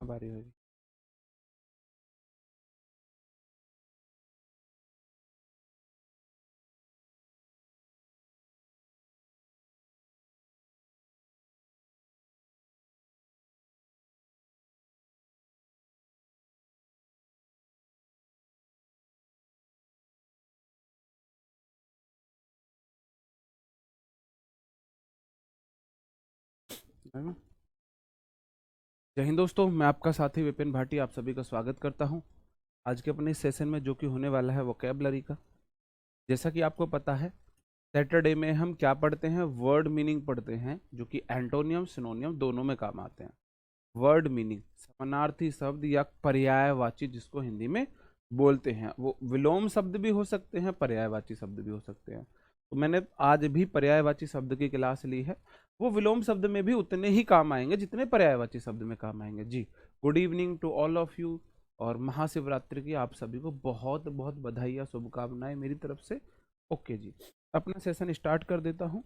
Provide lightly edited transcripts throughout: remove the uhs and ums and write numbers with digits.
बारी होगी। है ना? जय हिंद दोस्तों, मैं आपका साथी विपिन भाटी आप सभी का स्वागत करता हूं आज के अपने इस सेशन में, जो कि होने वाला है वोकैबलरी का। जैसा कि आपको पता है, सैटरडे में हम क्या पढ़ते हैं, वर्ड मीनिंग पढ़ते हैं, जो कि एंटोनियम सिनोनियम दोनों में काम आते हैं। वर्ड मीनिंग समानार्थी शब्द या पर्यायवाची, जिसको हिंदी में बोलते हैं। वो विलोम शब्द भी हो सकते हैं, पर्यायवाची शब्द भी हो सकते हैं। तो मैंने आज भी पर्यायवाची शब्द की क्लास ली है। वो विलोम शब्द में भी उतने ही काम आएंगे जितने पर्यायवाची शब्द में काम आएंगे जी। Good evening to all of you, और महाशिवरात्रि की आप सभी को बहुत बहुत बधाई या शुभकामनाएं मेरी तरफ से। ओके जी, अपना सेशन स्टार्ट कर देता हूं।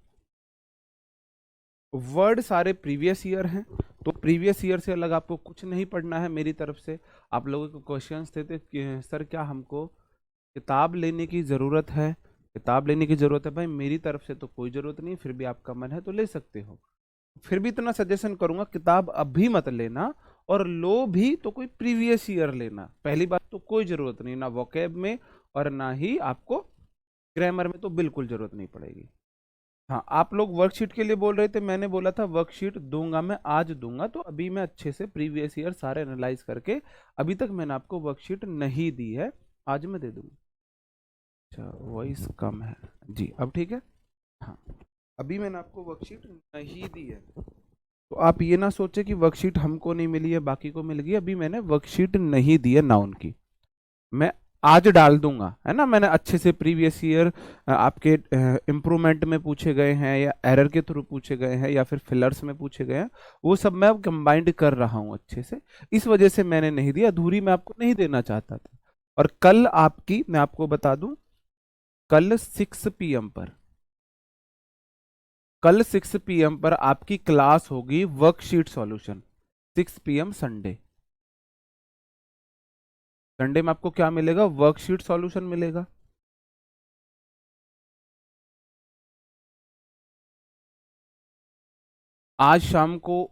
वर्ड सारे प्रीवियस ईयर हैं, तो प्रीवियस ईयर से अलग आपको कुछ नहीं पढ़ना है मेरी तरफ से। आप लोगों के क्वेश्चंस थे कि सर क्या हमको किताब लेने की ज़रूरत है? किताब लेने की ज़रूरत है भाई, मेरी तरफ से तो कोई ज़रूरत नहीं, फिर भी आपका मन है तो ले सकते हो। फिर भी इतना सजेशन करूंगा, किताब अभी मत लेना, और लो भी तो कोई प्रीवियस ईयर लेना। पहली बात तो कोई ज़रूरत नहीं, ना वोकैब में और ना ही आपको ग्रामर में, तो बिल्कुल ज़रूरत नहीं पड़ेगी। हाँ, आप लोग वर्कशीट के लिए बोल रहे थे, मैंने बोला था वर्कशीट दूंगा, मैं आज दूंगा। तो अभी मैं अच्छे से प्रीवियस ईयर सारे एनालाइज करके, अभी तक मैंने आपको वर्कशीट नहीं दी है, आज मैं दे दूंगा। अच्छा, वॉइस कम है जी, अब ठीक है। हाँ, अभी मैंने आपको वर्कशीट नहीं दी है, तो आप ये ना सोचे कि वर्कशीट हमको नहीं मिली है बाकी को मिल गई। अभी मैंने वर्कशीट नहीं दी है नाउन की, मैं आज डाल दूंगा, है ना। मैंने अच्छे से प्रीवियस ईयर आपके इम्प्रूवमेंट में पूछे गए हैं, या एरर के थ्रू पूछे गए हैं, या फिर फिलर्स में पूछे गए हैं, वो सब मैं अब कंबाइंड कर रहा हूं अच्छे से। इस वजह से मैंने नहीं दिया, अधूरी मैं आपको नहीं देना चाहता था। और कल आपकी, मैं आपको बता दूं, कल 6 PM पर, कल 6 PM पर आपकी क्लास होगी worksheet solution. 6 PM Sunday. Sunday में आपको क्या मिलेगा? वर्कशीट सॉल्यूशन मिलेगा। आज शाम को,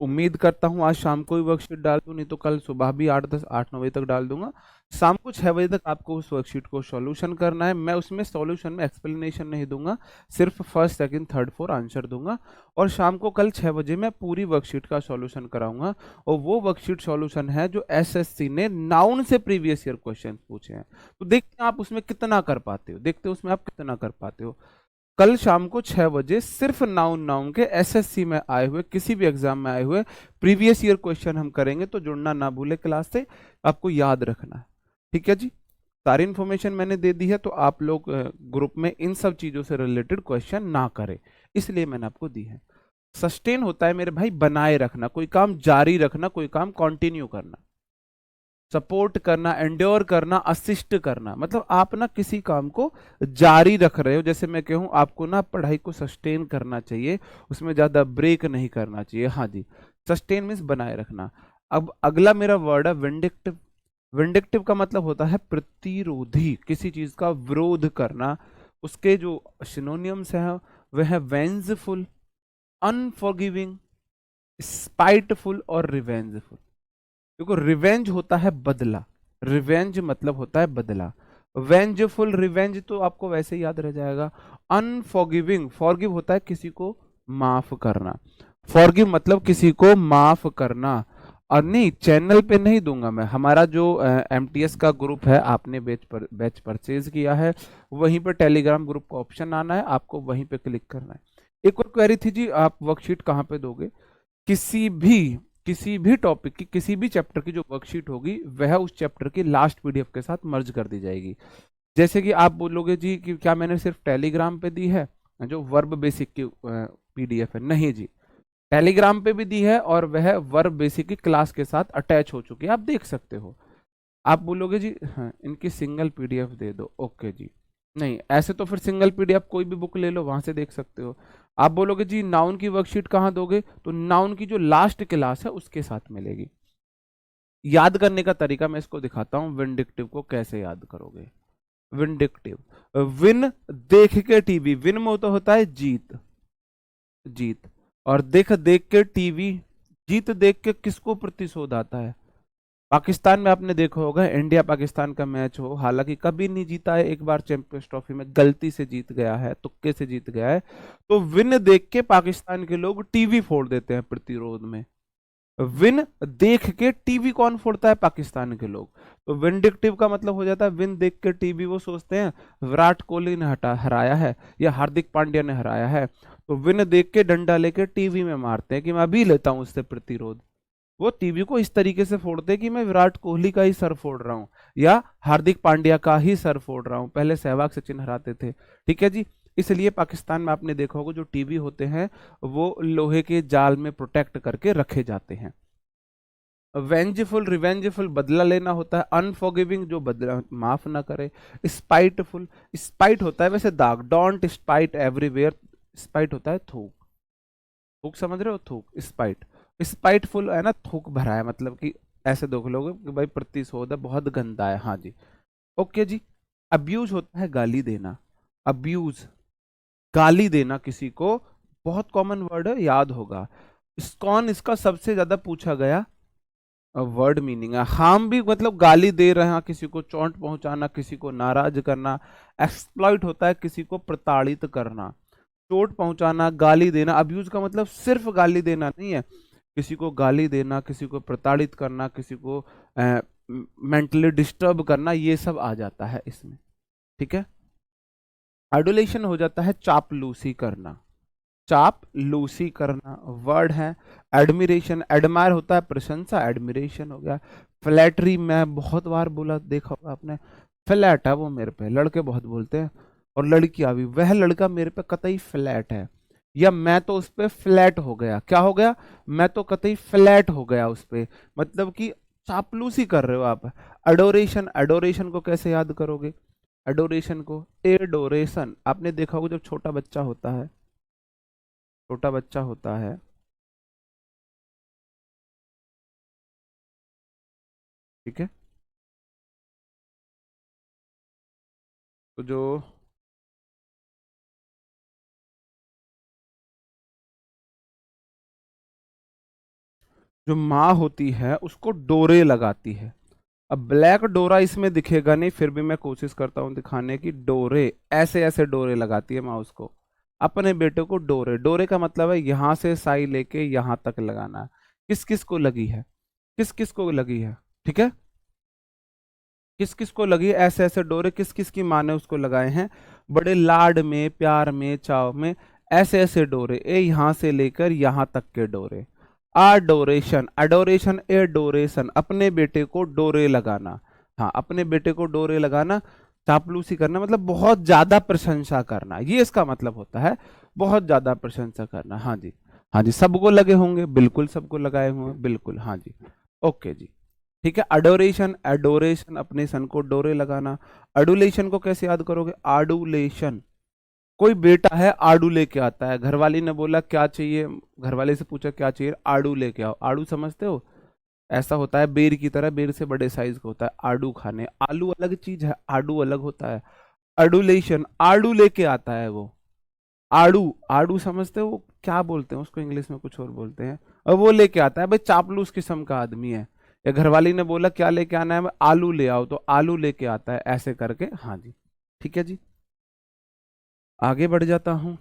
उम्मीद करता हूँ आज शाम को ही वर्कशीट डाल दूं, नहीं तो कल सुबह भी 8, 10, 8, 9 बजे तक डाल दूंगा। शाम को 6 बजे तक आपको उस वर्कशीट को सॉल्यूशन करना है। मैं उसमें सॉल्यूशन में एक्सप्लेनेशन नहीं दूंगा, सिर्फ first second third four answer दूंगा। और शाम को कल 6 बजे मैं पूरी वर्कशीट का सॉल्यूशन कराऊंगा। और वो वर्कशीट सॉल्यूशन है जो एसएससी ने नाउन से प्रीवियस ईयर क्वेश्चन पूछे हैं। तो देखते हैं आप उसमें कितना कर पाते हो, देखते हो उसमें आप कितना कर पाते हो। कल शाम को 6 बजे सिर्फ नाउन नाउन के एसएससी में आए हुए, किसी भी एग्जाम में आए हुए प्रीवियस ईयर क्वेश्चन हम करेंगे। तो जुड़ना ना भूले क्लास से, आपको याद रखना है, ठीक है जी। सारी इन्फॉर्मेशन मैंने दे दी है, तो आप लोग ग्रुप में इन सब चीजों से रिलेटेड क्वेश्चन ना करें, इसलिए मैंने आपको दी है। सस्टेन होता है मेरे भाई बनाए रखना, कोई काम जारी रखना, कोई काम कंटिन्यू करना, सपोर्ट करना, एंड्योर करना, असिस्ट करना। मतलब आप ना किसी काम को जारी रख रहे हो। जैसे मैं कहूँ आपको ना पढ़ाई को सस्टेन करना चाहिए, उसमें ज्यादा ब्रेक नहीं करना चाहिए। हाँ जी, सस्टेन मीन्स बनाए रखना। अब अगला मेरा वर्ड है विंडिक्टिव। विंडिक्टिव का मतलब होता है प्रतिरोधी, किसी चीज का विरोध करना। उसके जो सिनोनियम्स हैं वह है वेंजफुल, अनफॉरगिविंग, स्पाइटफुल और रिवेंजफुल। देखो, रिवेंज होता है बदला, रिवेंज मतलब होता है बदला। वेंजफुल, रिवेंज तो आपको वैसे ही याद रह जाएगा। अनफॉरगिविंग, फॉरगिव होता है किसी को माफ करना, फॉरगिव मतलब किसी को माफ करना। और नहीं, चैनल पे नहीं दूंगा मैं, हमारा जो एमटीएस का ग्रुप है, आपने बैच परचेज किया है, वहीं पर टेलीग्राम ग्रुप का ऑप्शन आना है, आपको वहीं पे क्लिक करना है। एक और क्वेरी थी जी, आप वर्कशीट कहाँ पे दोगे? किसी भी, किसी भी टॉपिक की, किसी भी चैप्टर की जो वर्कशीट होगी वह उस चैप्टर की लास्ट पीडीएफ के साथ मर्ज कर दी जाएगी। जैसे कि आप बोलोगे जी कि क्या मैंने सिर्फ टेलीग्राम पे दी है जो वर्ब बेसिक की पीडीएफ है? नहीं जी, टेलीग्राम पे भी दी है, और वह वर्ब बेसिक की क्लास के साथ अटैच हो चुकी है, आप देख सकते हो। आप बोलोगे जी हाँ इनकी सिंगल पीडीएफ दे दो, ओके जी। नहीं, ऐसे तो फिर सिंगल पीडीएफ कोई भी बुक ले लो, वहां से देख सकते हो। आप बोलोगे जी नाउन की वर्कशीट कहाँ दोगे? तो नाउन की जो लास्ट क्लास है उसके साथ मिलेगी। याद करने का तरीका मैं इसको दिखाता हूं, विंडिक्टिव को कैसे याद करोगे। विंडिक्टिव, विन देख के टीवी, विन में तो होता है जीत, जीत, और देख देख के टीवी, जीत देख के किसको प्रतिशोध आता है। पाकिस्तान में आपने देखा होगा, इंडिया पाकिस्तान का मैच हो, हालांकि कभी नहीं जीता है, एक बार चैंपियंस ट्रॉफी में गलती से जीत गया है, तुक्के से जीत गया है, तो विन देख के पाकिस्तान के लोग टीवी फोड़ देते हैं प्रतिरोध में। विन देख के टीवी कौन फोड़ता है? पाकिस्तान के लोग। तो विंडिक्टिव का मतलब हो जाता है विन देख के टीवी, वो सोचते हैं विराट कोहली ने हराया है या हार्दिक पांड्या ने हराया है, तो विन देख के डंडा लेके टीवी में मारते हैं कि मैं अभी लेता हूं उससे प्रतिरोध। वो टीवी को इस तरीके से फोड़ते हैं कि मैं विराट कोहली का ही सर फोड़ रहा हूं या हार्दिक पांड्या का ही सर फोड़ रहा हूं, पहले सहवाग सचिन हराते थे, ठीक है जी। इसलिए पाकिस्तान में आपने देखा होगा जो टीवी होते हैं वो लोहे के जाल में प्रोटेक्ट करके रखे जाते हैं। वेंजफुल, रिवेंजफुल बदला लेना होता है। अनफॉरगिविंग, जो बदला माफ ना करे। स्पाइटफुल, स्पाइट होता है वैसे दाग, डोंट स्पाइट एवरीवेयर, स्पाइट होता है थूक, थूक समझ रहे हो, थूक, स्पाइट। स्पाइटफुल है ना, थूक भरा है, मतलब कि ऐसे देख लोगे कि भाई प्रतिशोध है, बहुत गंदा है, हाँ जी, ओके जी। अब्यूज होता है गाली देना, अब्यूज, गाली देना किसी को, बहुत कॉमन वर्ड है, याद होगा। स्कॉन इसका सबसे ज्यादा पूछा गया वर्ड मीनिंग है। हार्म भी मतलब गाली दे रहे हैं, किसी को चोट पहुंचाना, किसी को नाराज करना। एक्सप्लॉइट होता है किसी को प्रताड़ित करना, चोट पहुंचाना, गाली देना। अब्यूज का मतलब सिर्फ गाली देना नहीं है, किसी को गाली देना, किसी को प्रताड़ित करना, किसी को मेंटली डिस्टर्ब करना, ये सब आ जाता है इसमें, ठीक है। एडुलेशन हो जाता है चापलूसी करना, चापलूसी करना वर्ड है। एडमिरेशन, एडमायर होता है प्रशंसा, एडमिरेशन हो गया। फ्लैटरी, मैं बहुत बार बोला, देखा होगा आपने, फ्लैट है वो मेरे पे, लड़के बहुत बोलते हैं, और लड़कियां भी, वह लड़का मेरे पे कतई फ्लैट है, या मैं तो उस पे फ्लैट हो गया, क्या हो गया? मैं तो कतई फ्लैट हो गया उस पे, मतलब कि चापलूसी कर रहे हो आप। एडोरेशन, एडोरेशन को कैसे याद करोगे? एडोरेशन को, एडोरेशन आपने देखा होगा जब छोटा बच्चा होता है, छोटा बच्चा होता है, ठीक है, तो जो जो माँ होती है उसको डोरे लगाती है। अब ब्लैक डोरा इसमें दिखेगा नहीं, फिर भी मैं कोशिश करता हूँ दिखाने की, डोरे, ऐसे ऐसे डोरे लगाती है माँ उसको, अपने बेटे को डोरे। डोरे का मतलब है यहां से साई लेके यहां तक लगाना है। किस किस को लगी है? किस किस को लगी है? ठीक है, किस किस को लगी है ऐसे ऐसे डोरे? किस किस की माँ ने उसको लगाए हैं? बड़े लाड में, प्यार में, चाव में, ऐसे ऐसे डोरे, ए यहां से लेकर यहां तक के डोरे। अडोरेशन, अडोरेशन, एडोरेशन, अपने बेटे को डोरे लगाना, हाँ अपने बेटे को डोरे लगाना। चापलूसी करना मतलब बहुत ज्यादा प्रशंसा करना, ये इसका मतलब होता है, बहुत ज्यादा प्रशंसा करना, हाँ जी। हाँ जी, सबको लगे होंगे, बिल्कुल सबको लगाए हुए हैं, बिल्कुल, हाँ जी, ओके जी, ठीक है। अडोरेशन, एडोरेशन, अपने सन को डोरे लगाना। अडुलेशन को कैसे याद करोगे? आडुलेशन, कोई बेटा है आड़ू लेके आता है, घरवाली ने बोला क्या चाहिए, घरवाले से पूछा क्या चाहिए, आड़ू लेके आओ। आड़ू समझते हो? ऐसा होता है बेर की तरह, बेर से बड़े साइज का होता है, आड़ू खाने। आलू अलग चीज है, आड़ू अलग होता है। अडुलेशन, आड़ू लेके आता है वो, आड़ू, आड़ू समझते हो क्या बोलते हैं उसको, इंग्लिश में कुछ और बोलते हैं, और वो लेके आता है, भाई चापलूस किस्म का आदमी है। या घरवाली ने बोला क्या लेके आना है, आलू ले आओ, तो आलू लेके आता है, ऐसे करके, हाँ जी, ठीक है जी। आगे बढ़ जाता हूं।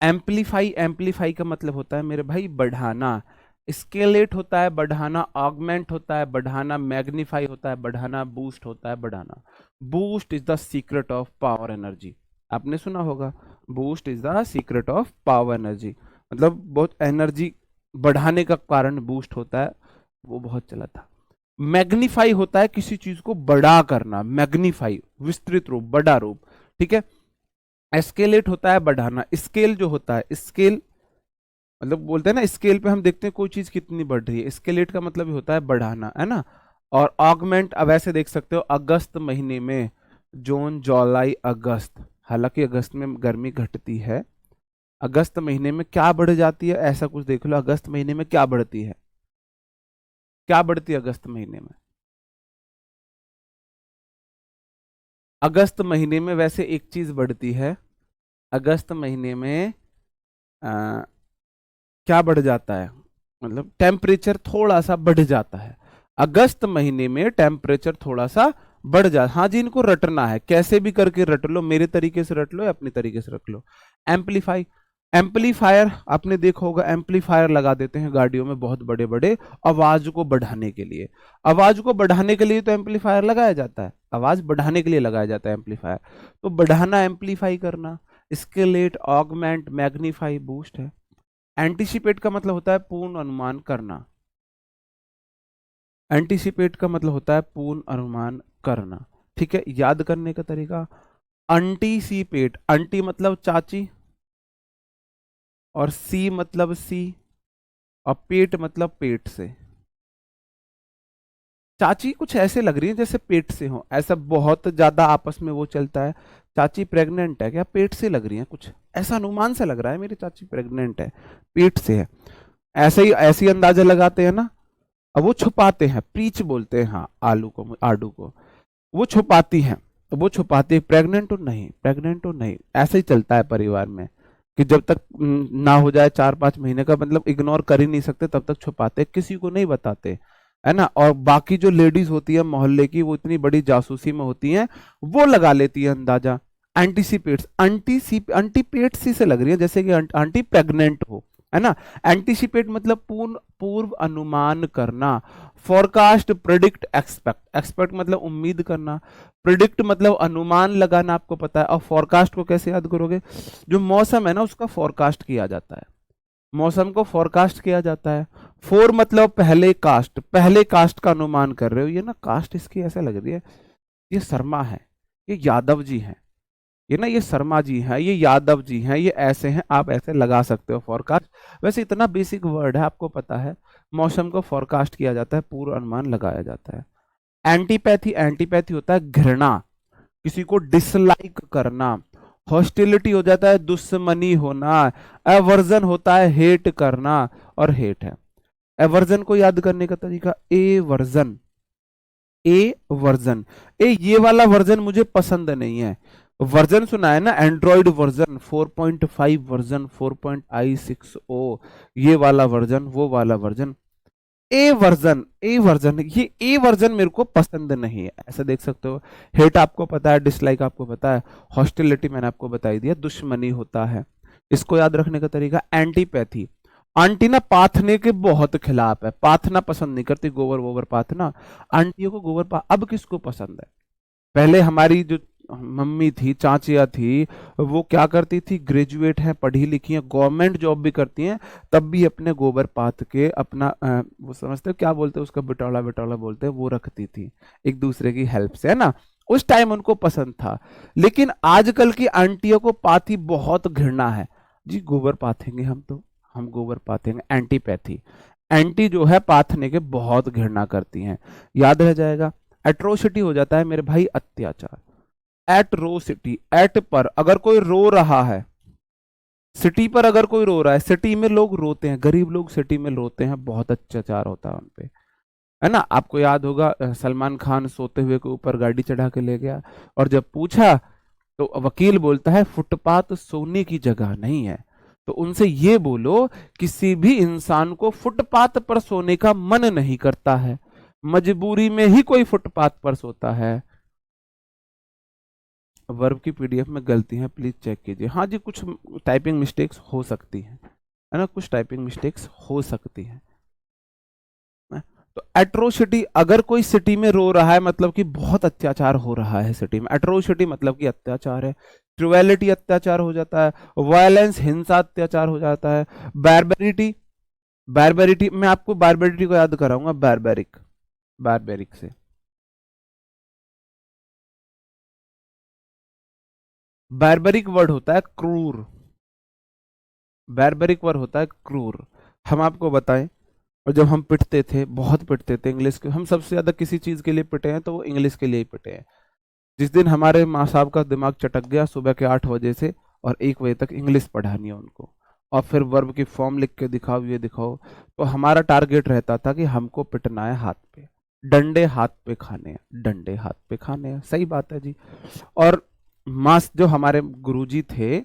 एम्पलीफाई, एम्पलीफाई का मतलब होता है मेरे भाई बढ़ाना। स्केलेट होता है बढ़ाना, ऑगमेंट होता है बढ़ाना, मैग्नीफाई होता है बढ़ाना, बूस्ट होता है बढ़ाना। Boost is the secret of power energy, आपने सुना होगा, boost is the secret of power energy, मतलब बहुत एनर्जी बढ़ाने का कारण बूस्ट होता है, वो बहुत चला था। मैग्नीफाई होता है किसी चीज को बड़ा करना, मैग्नीफाई विस्तृत रूप, बड़ा रूप, ठीक है। एस्केलेट होता है बढ़ाना, स्केल जो होता है, स्केल मतलब बोलते हैं ना, स्केल पे हम देखते हैं कोई चीज कितनी बढ़ रही है, स्केलेट का मतलब ही होता है बढ़ाना, है ना। और ऑगमेंट, अब ऐसे देख सकते हो, अगस्त महीने में, जून जुलाई अगस्त, हालांकि अगस्त में गर्मी घटती है, अगस्त महीने में क्या बढ़ जाती है, ऐसा कुछ देख लो, अगस्त महीने में क्या बढ़ती है? क्या बढ़ती है अगस्त महीने में? अगस्त महीने में वैसे एक चीज बढ़ती है, अगस्त महीने में क्या बढ़ जाता है, मतलब टेम्परेचर थोड़ा सा बढ़ जाता है। अगस्त महीने में टेम्परेचर थोड़ा सा बढ़ जा, हाँ जी, इनको रटना है, कैसे भी करके रट लो, मेरे तरीके से रट लो या अपनी तरीके से रख लो। एम्पलीफाई, एम्पलीफायर आपने देखा होगा, एम्पलीफायर लगा देते हैं गाड़ियों में बहुत बड़े बड़े, आवाज को बढ़ाने के लिए। आवाज को बढ़ाने के लिए तो एम्पलीफायर लगाया जाता है, आवाज बढ़ाने के लिए लगाया जाता है एम्पलीफायर। तो बढ़ाना, एम्पलीफाई करना, स्केलेट, ऑगमेंट, मैग्नीफाई, बूस्ट है। एंटीसिपेट का मतलब होता है पूर्ण अनुमान करना, एंटीसिपेट का मतलब होता है पूर्ण अनुमान करना। ठीक है, याद करने का तरीका, अंटीसिपेट, अंटी मतलब चाची, और सी मतलब सी, और पेट मतलब पेट से। चाची कुछ ऐसे लग रही है जैसे पेट से हो, ऐसा बहुत ज्यादा आपस में वो चलता है। चाची प्रेग्नेंट है क्या, पेट से लग रही है कुछ, ऐसा अनुमान से लग रहा है मेरी चाची प्रेग्नेंट है, पेट से है, ऐसे ही ऐसी अंदाजा लगाते हैं ना। अब वो छुपाते हैं, प्रीच बोलते हैं, हाँ आलू को, आडू को, वो छुपाती हैं, तो वो छुपाती है, प्रेग्नेंट हो नहीं, प्रेग्नेंट हो नहीं, ऐसे ही चलता है परिवार में कि जब तक ना हो जाए 4-5 महीने का, मतलब इग्नोर कर ही नहीं सकते, तब तक छुपाते, किसी को नहीं बताते, है ना। और बाकी जो लेडीज होती है मोहल्ले की, वो इतनी बड़ी जासूसी में होती हैं, वो लगा लेती है अंदाजा। एंटीसिपेट्स, एंटीपेट सी से लग रही है जैसे कि आंटी प्रेग्नेंट हो, है ना। एंटीसिपेट मतलब पूर्व अनुमान करना। फोरकास्ट, प्रिडिक्ट, एक्सपेक्ट, एक्सपेक्ट मतलब उम्मीद करना, प्रिडिक्ट मतलब अनुमान लगाना, आपको पता है। और फोरकास्ट को कैसे याद करोगे, जो मौसम है ना उसका फोरकास्ट किया जाता है, मौसम को फोरकास्ट किया जाता है। फोर मतलब पहले कास्ट, पहले कास्ट का अनुमान कर रहे हो, ये ना कास्ट इसकी ऐसे लग रही है, ये शर्मा है, ये यादव जी हैं, ये ना ये शर्मा जी हैं, ये यादव जी हैं, ये ऐसे हैं, आप ऐसे लगा सकते हो फोरकास्ट। वैसे इतना बेसिक वर्ड है, आपको पता है, मौसम को फोरकास्ट किया जाता है, पूर्व अनुमान लगाया जाता है। एंटीपैथी, एंटीपैथी होता है घृणा, किसी को डिसलाइक करना। हॉस्टिलिटी हो जाता है दुश्मनी होना। एवर्जन होता है हेट करना, और हेट है। एवर्जन को याद करने का तरीका, ए वर्जन, ए वर्जन, ए ये वाला वर्जन मुझे पसंद नहीं है। वर्जन सुना है ना, एंड्रॉइड वर्जन 4.5 वर्जन, 4.i6o, ये वाला वर्जन, वो वाला वर्जन। ए वर्जन, ए वर्जन, ये ए वर्जन मेरे को पसंद नहीं है, ऐसा देख सकते हो। हेट आपको पता है, डिसलाइक आपको पता है, हॉस्टिलिटी मैंने आपको बताई दिया, दुश्मनी होता है। इसको याद रखने का तरीका, एंटीपैथी, आंटी ना पाथने के बहुत खिलाफ है, पाथना पसंद नहीं करती, गोबर वोबर पाथना, आंटियों को गोबर अब किसको पसंद है। पहले हमारी जो मम्मी थी, चाचियाँ थी, वो क्या करती थी, ग्रेजुएट हैं, पढ़ी लिखी हैं, गवर्नमेंट जॉब भी करती हैं, तब भी अपने गोबर पाथ के अपना वो समझते हो क्या बोलते हैं उसका, बिटौला, बिटौला बोलते हैं, वो रखती थी एक दूसरे की हेल्प से, है ना। उस टाइम उनको पसंद था। लेकिन आजकल की आंटियों को पाथी बहुत घृणा है, जी गोबर पाथेंगे हम, तो हम गोबर पाथेंगे, एंटीपैथी, एंटी जो है पाथने के बहुत घृणा करती हैं, याद रह जाएगा। एट्रोसिटी हो जाता है मेरे भाई अत्याचार, एट्रोसिटी, एट पर अगर कोई रो रहा है, सिटी पर अगर कोई रो रहा है, सिटी में लोग रोते हैं, गरीब लोग सिटी में रोते हैं, बहुत अत्याचार होता है उनपे, है ना। आपको याद होगा सलमान खान सोते हुए के ऊपर गाड़ी चढ़ा के ले गया, और जब पूछा तो वकील बोलता है फुटपाथ सोने की जगह नहीं है, तो उनसे ये बोलो किसी भी इंसान को फुटपाथ पर सोने का मन नहीं करता है, मजबूरी में ही कोई फुटपाथ पर सोता है। वर्ब की पीडीएफ में गलती है, प्लीज चेक कीजिए। हाँ जी, कुछ टाइपिंग मिस्टेक्स हो सकती हैं, है ना, कुछ टाइपिंग मिस्टेक्स हो सकती हैं। तो एट्रोसिटी, अगर कोई सिटी में रो रहा है मतलब कि बहुत अत्याचार हो रहा है सिटी में, एट्रोसिटी मतलब कि अत्याचार है। क्रुएलिटी अत्याचार हो जाता है, वायलेंस हिंसा अत्याचार हो जाता है। बारबेरिटी, बारबेरिटी मैं आपको बारबेरिटी को याद कराऊंगा, बारबेरिक, बारबेरिक से। बारबेरिक वर्ड होता है क्रूर, बारबेरिक वर्ड होता है क्रूर। हम आपको बताएं, और जब हम पिटते थे, बहुत पिटते थे इंग्लिश के, हम सबसे ज्यादा किसी चीज के लिए पिटे हैं तो वो इंग्लिश के लिए ही पिटे हैं। जिस दिन हमारे माँ साहब का दिमाग चटक गया सुबह के 8 बजे से, और 1 बजे तक इंग्लिश पढ़ानी है उनको, और फिर वर्ब की फॉर्म लिख के दिखाओ, ये दिखाओ। तो हमारा टारगेट रहता था कि हमको पिटना है हाथ पे, डंडे हाथ पे खाने हैं, डंडे हाथ पे खाने हैं। सही बात है जी। और मास जो हमारे गुरुजी थे,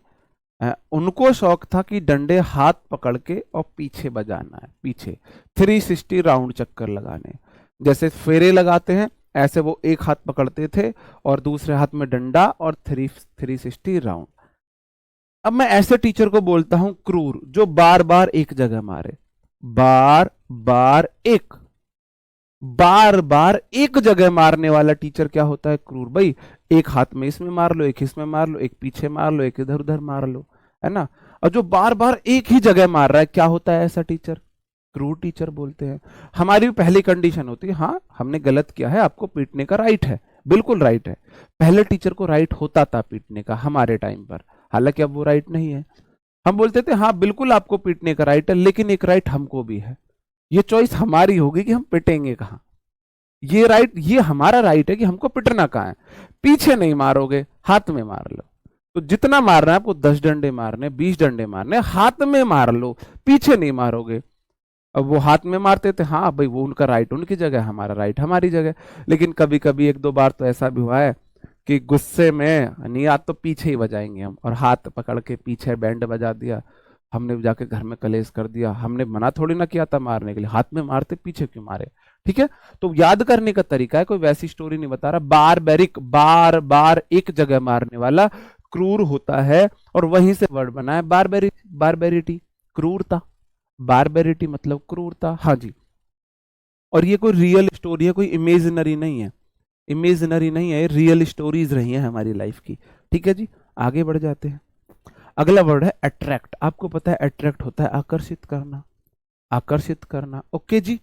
उनको शौक था कि डंडे हाथ पकड़ के और पीछे बजाना है, पीछे 360 राउंड चक्कर लगाने। जैसे फेरे लगाते हैं ऐसे वो एक हाथ पकड़ते थे और दूसरे हाथ में डंडा और 360 राउंड। अब मैं ऐसे टीचर को बोलता हूं क्रूर, जो बार बार एक जगह मारे, बार बार एक, बार बार एक जगह मारने वाला टीचर क्या होता है? क्रूर। भाई एक हाथ में इसमें मार लो, एक इसमें मार लो, एक पीछे मार लो, एक इधर उधर मार लो, है ना। और जो बार बार एक ही जगह मार रहा है, क्या होता है ऐसा टीचर? क्रूर टीचर बोलते हैं। हमारी पहली कंडीशन होती है, हाँ हमने गलत किया है, आपको पीटने का राइट है, बिल्कुल राइट है। पहले टीचर को राइट होता था पीटने का हमारे टाइम पर, हालांकि अब वो राइट नहीं है। हम बोलते थे हाँ बिल्कुल आपको पीटने का राइट है, लेकिन एक राइट हमको भी है। ये चॉइस हमारी होगी कि हम पिटेंगे कहाँ। ये राइट, ये हमारा राइट है कि हमको पिटना कहाँ है। पीछे नहीं मारोगे, हाथ में मार लो। तो जितना मारना है आपको, 10 डंडे मारने, 20 डंडे मारने, हाथ में मार लो, पीछे नहीं मारोगे। अब वो हाथ में मारते थे, हाँ भाई वो उनका राइट उनकी जगह, हमारा राइट हमारी जगह। लेकिन कभी कभी एक दो बार तो ऐसा भी हुआ है कि गुस्से में नहीं, आज तो पीछे ही बजाएंगे हम, और हाथ पकड़ के पीछे बैंड बजा दिया। हमने जाके घर में कलेश कर दिया। हमने मना थोड़ी ना किया था मारने के लिए, हाथ में मारते, पीछे क्यों मारे? ठीक है। तो याद करने का तरीका है, कोई वैसी स्टोरी नहीं बता रहा। बारबेरिक, बार बार एक जगह मारने वाला क्रूर होता है, और वहीं से वर्ड बना है बारबेरी, बारबेरिटी, क्रूरता। बारबेरिटी मतलब क्रूरता, हाँ जी। और ये कोई रियल स्टोरी है, कोई इमेजिनरी नहीं है, इमेजिनरी नहीं है, रियल स्टोरीज रही हैं हमारी लाइफ की। ठीक है जी, आगे बढ़ जाते हैं। अगला वर्ड है अट्रैक्ट। आपको पता है अट्रैक्ट होता है आकर्षित करना, आकर्षित करना। ओके जी।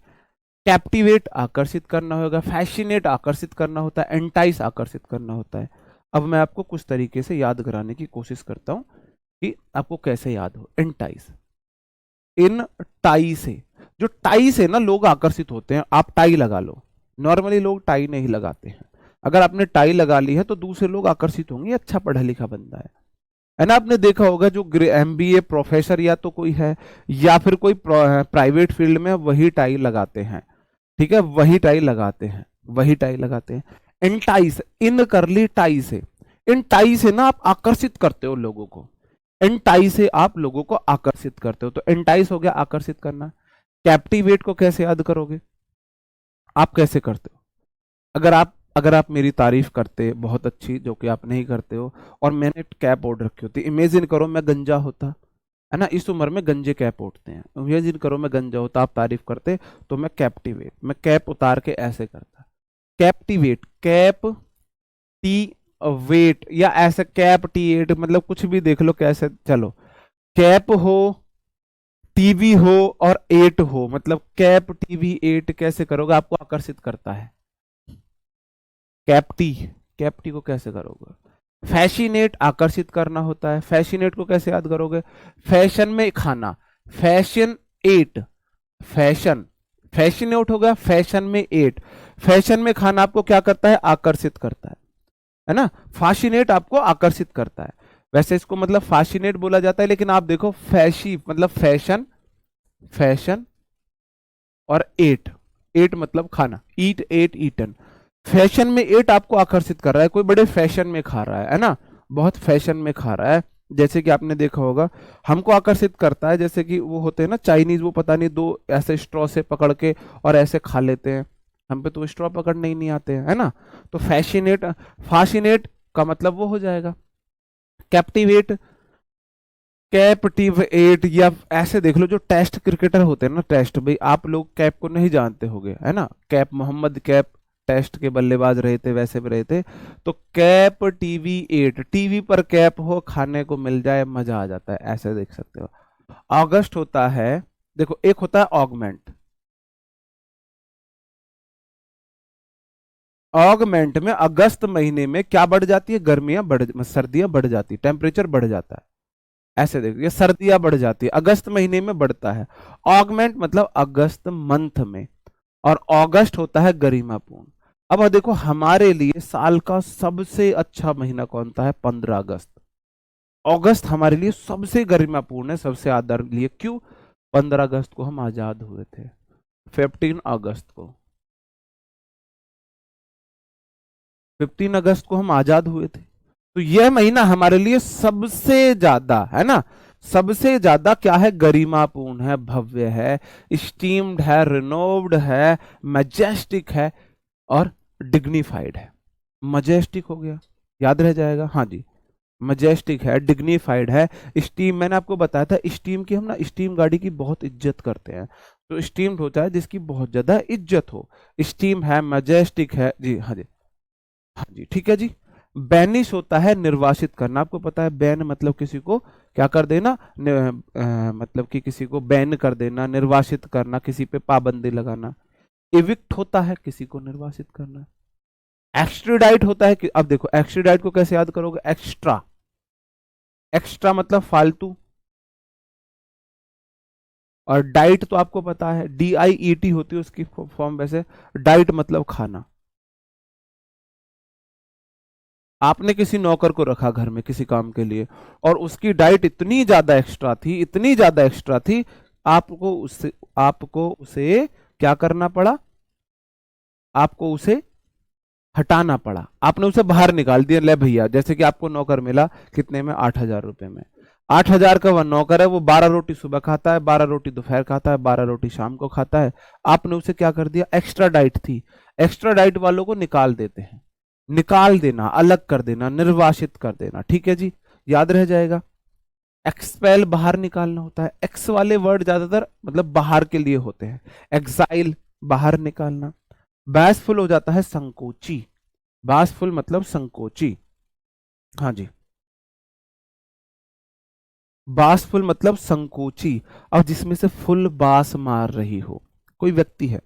कैप्टिवेट आकर्षित करना होगा, फैसिनेट आकर्षित करना होता है, एंटाइस आकर्षित करना होता है। अब मैं आपको कुछ तरीके से याद कराने की कोशिश करता हूं कि आपको कैसे याद हो। एंटाइस, इन टाई से, जो टाई से ना लोग आकर्षित होते हैं। आप टाई लगा लो, नॉर्मली लोग टाई नहीं लगाते हैं। अगर आपने टाई लगा ली है तो दूसरे लोग आकर्षित होंगे, अच्छा पढ़ा लिखा बंदा है ना। आपने देखा होगा जो एमबीए प्रोफेसर या तो कोई है, या फिर कोई प्राइवेट फील्ड में, वही टाई लगाते हैं। ठीक है, वही टाई लगाते हैं, वही टाई लगाते हैं। इन टाई, इन करली टाई से, इन टाई से ना आप आकर्षित करते हो लोगों को, एंटाई से आप लोगों को आकर्षित करते हो। तो एंटाइस हो गया आकर्षित करना। कैप्टिवेट को कैसे याद करोगे? आप कैसे करते हो? अगर आप मेरी तारीफ करते बहुत अच्छी, जो कि आप नहीं करते हो, और मैंने कैप ओढ़ रखी होती, इमेजिन करो मैं गंजा होता, है ना, इस उम्र में गंजे कैप ओढ़ते हैं, इमेजिन करो मैं गंजा होता, आप तारीफ करते, तो मैं कैप्टिवेट, मैं कैप उतार के ऐसे करता। कैप्टिवेट, कैप टी वेट, या ऐसे कैप टी एट, मतलब कुछ भी देख लो कैसे, चलो। कैप हो, टीवी हो, और एट हो, मतलब कैप टीवी एट कैसे करोगे? आपको आकर्षित करता है। कैप्टी, कैप्टी को कैसे करोगे? फैशिनेट आकर्षित करना होता है। फैशिनेट को कैसे याद करोगे? फैशन में खाना, फैशन एट, फैशन, फैशिनेट हो गया, फैशन में एट। फैशन में खाना आपको क्या करता है? आकर्षित करता है ना। फाशिनेट आपको आकर्षित करता है। वैसे इसको मतलब फाशिनेट बोला जाता है, लेकिन आप देखो फैशी मतलब फैशन, फैशन और एट, एट मतलब खाना, ईट एट ईटन। फैशन में एट आपको आकर्षित कर रहा है, कोई बड़े फैशन में खा रहा है ना, बहुत फैशन में खा रहा है। जैसे कि आपने देखा होगा, हमको आकर्षित करता है, जैसे कि वो होते हैं ना चाइनीज, वो पता नहीं दो ऐसे स्ट्रॉ से पकड़ के और ऐसे खा लेते हैं, हम पे तो स्ट्रॉ पकड़ने ही नहीं आते हैं, है ना। तो फैशिनेट, फाशिनेट का मतलब वो हो जाएगा। कैप्टिवेट, कैप्टिवेट, या ऐसे देख लो जो टेस्ट क्रिकेटर होते हैं ना, टेस्ट, भाई आप लोग कैप को नहीं जानते होंगे, है ना। कैप, मोहम्मद कैप टेस्ट के बल्लेबाज रहे थे, वैसे भी रहे थे। तो कैप टीवी एट, टीवी पर कैप हो, खाने को मिल जाए, मजा आ जाता है, ऐसे देख सकते हो। अगस्त होता है, देखो एक होता है ऑगमेंट। ऑगमेंट में अगस्त महीने में क्या बढ़ जाती है? गर्मियां बढ़, सर्दियां बढ़ जाती, टेम्परेचर बढ़ जाता है। ऐसे देखो, ये सर्दियां बढ़ जाती है, अगस्त महीने में बढ़ता है। ऑगमेंट मतलब अगस्त मंथ में, और अगस्त होता है गरिमापूर्ण। अब देखो हमारे लिए साल का सबसे अच्छा महीना कौन सा है? 15 अगस्त। अगस्त हमारे लिए सबसे गरिमापूर्ण है, सबसे आदरणीय। क्यों? 15 अगस्त को हम आजाद हुए थे, 15 अगस्त को, 15 अगस्त को हम आजाद हुए थे। तो यह महीना हमारे लिए सबसे ज्यादा, है ना, सबसे ज्यादा क्या है, गरिमापूर्ण है, भव्य है, स्टीम्ड है, रिनोव्ड है, मैजेस्टिक है और डिग्निफाइड है। मजेस्टिक हो गया, याद रह जाएगा, हाँ जी, मजेस्टिक है, डिग्निफाइड है। स्टीम, मैंने आपको बताया था स्टीम की, हम ना स्टीम गाड़ी की बहुत इज्जत करते हैं, तो स्टीम्ड होता है जिसकी बहुत ज्यादा इज्जत हो। स्टीम है, मजेस्टिक है जी, हाँ जी, हाँ जी, ठीक है जी। बैनिश होता है निर्वासित करना, आपको पता है बैन मतलब किसी को क्या कर देना, मतलब कि किसी को बैन कर देना, निर्वासित करना, किसी पे पाबंदी लगाना। इविक्ट होता है किसी को निर्वासित करना। एक्स्ट्रीडाइट होता है कि, अब देखो एक्स्ट्रीडाइट को कैसे याद करोगे, एक्स्ट्रा, एक्स्ट्रा मतलब फालतू, और डाइट तो आपको पता है DIET होती है उसकी फॉर्म, वैसे डाइट मतलब खाना। आपने किसी नौकर को रखा घर में किसी काम के लिए, और उसकी डाइट इतनी ज्यादा एक्स्ट्रा थी, इतनी ज्यादा एक्स्ट्रा थी, आपको उसे क्या करना पड़ा, आपको उसे हटाना पड़ा, आपने उसे बाहर निकाल दिया, ले भैया, जैसे कि आपको नौकर मिला कितने में, 8,000 रुपए में। 8,000 का वह नौकर है, वो 12 रोटी सुबह खाता है, 12 रोटी दोपहर खाता है, 12 रोटी शाम को खाता है। आपने उसे क्या कर दिया, एक्स्ट्रा डाइट थी, एक्स्ट्रा डाइट वालों को निकाल देते हैं, निकाल देना, अलग कर देना, निर्वासित कर देना, ठीक है जी, याद रह जाएगा। एक्सपेल बाहर निकालना होता है, एक्स वाले वर्ड ज्यादातर मतलब बाहर के लिए होते हैं, एक्साइल बाहर निकालना। बैसफुल हो जाता है संकोची, बासफुल मतलब संकोची, हाँ जी, बासफुल मतलब संकोची। अब जिसमें से फुल बास मार रही हो, कोई व्यक्ति है,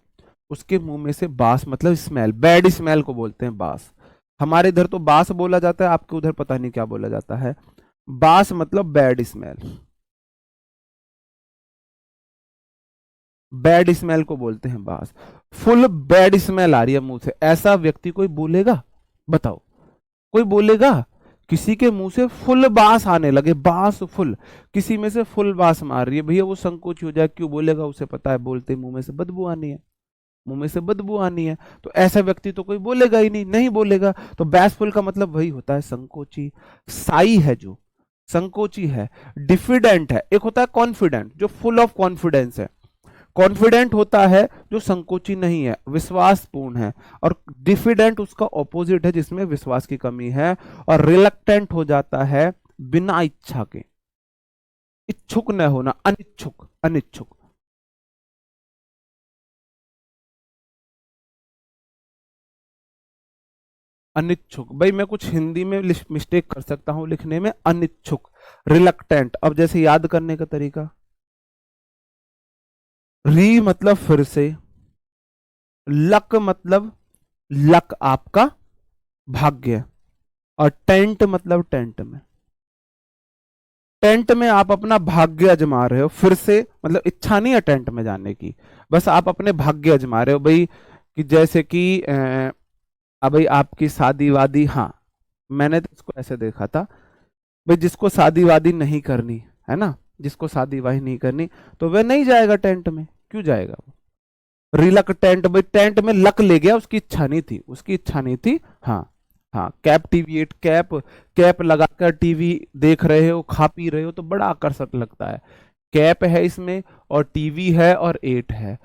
उसके मुंह में से बास मतलब स्मेल, बैड स्मेल को बोलते हैं बास। हमारे इधर तो बास बोला जाता है, आपके उधर पता नहीं क्या बोला जाता है। बास मतलब बैड स्मेल, बैड स्मेल को बोलते हैं बास। फुल बैड स्मेल आ रही है मुंह से, ऐसा व्यक्ति कोई बोलेगा, बताओ, कोई बोलेगा? किसी के मुंह से फुल बास आने लगे, बास फुल, किसी में से फुल बास मार रही है, भैया वो संकोच हो जाए, क्यों बोलेगा, उसे पता है बोलते मुंह में से बदबू आनी है, मुंह में से बदबू आनी है, तो ऐसा व्यक्ति तो कोई बोलेगा ही नहीं, नहीं बोलेगा। तो बैसफुल का मतलब वही होता है संकोची। साई है जो संकोची है, डिफिडेंट है, एक होता है कॉन्फिडेंट जो फुल ऑफ कॉन्फिडेंस है, कॉन्फिडेंट होता है जो संकोची नहीं है, विश्वासपूर्ण है, और डिफिडेंट उसका ऑपोजिट है जिसमें विश्वास की कमी है, और रिलक्टेंट हो जाता है बिना इच्छा के, इच्छुक न होना, अनिच्छुक, अनिच्छुक। अनिच्छुक, भाई मैं कुछ हिंदी में मिस्टेक कर सकता हूं लिखने में, अनिच्छुक, रिलक्टेंट। अब जैसे याद करने का तरीका, री मतलब फिर से, लक मतलब लक आपका भाग्य, और टेंट मतलब टेंट में, टेंट में आप अपना भाग्य अजमा रहे हो फिर से, मतलब इच्छा नहीं है टेंट में जाने की, बस आप अपने भाग्य अजमा रहे हो भाई, कि जैसे कि अब भाई आपकी शादी वादी, हाँ, मैंने तो इसको ऐसे देखा था, भाई जिसको शादी वादी नहीं करनी है ना, जिसको शादी वादी नहीं करनी, तो वह नहीं जाएगा टेंट में, क्यों जाएगा वो, रिलक टेंट, भाई टेंट में लक ले गया, उसकी इच्छा नहीं थी, उसकी इच्छा नहीं थी, हाँ, हाँ, cap TV at, cap, cap लगाकर टीवी देख रहे हो, खा पी रहे हो, तो बड़ा आकर्षक लगता है, कैप है इसमें और टीवी है और एट है,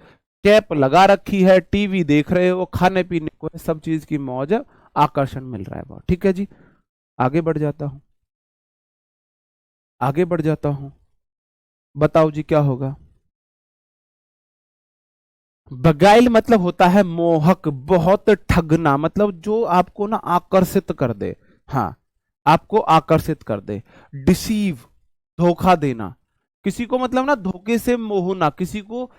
कैप लगा रखी है, टीवी देख रहे हो, खाने पीने को है, सब चीज की मौज है, आकर्षण मिल रहा है बहुत, ठीक है जी। आगे बढ़ जाता हूं, आगे बढ़ जाता हूं, बताओ जी क्या होगा। बगाइल मतलब होता है मोहक, बहुत ठगना, मतलब जो आपको ना आकर्षित कर दे, हाँ, आपको आकर्षित कर दे। डिसीव, धोखा देना, किसी को मतलब ना धोखे से मोहना, किसी को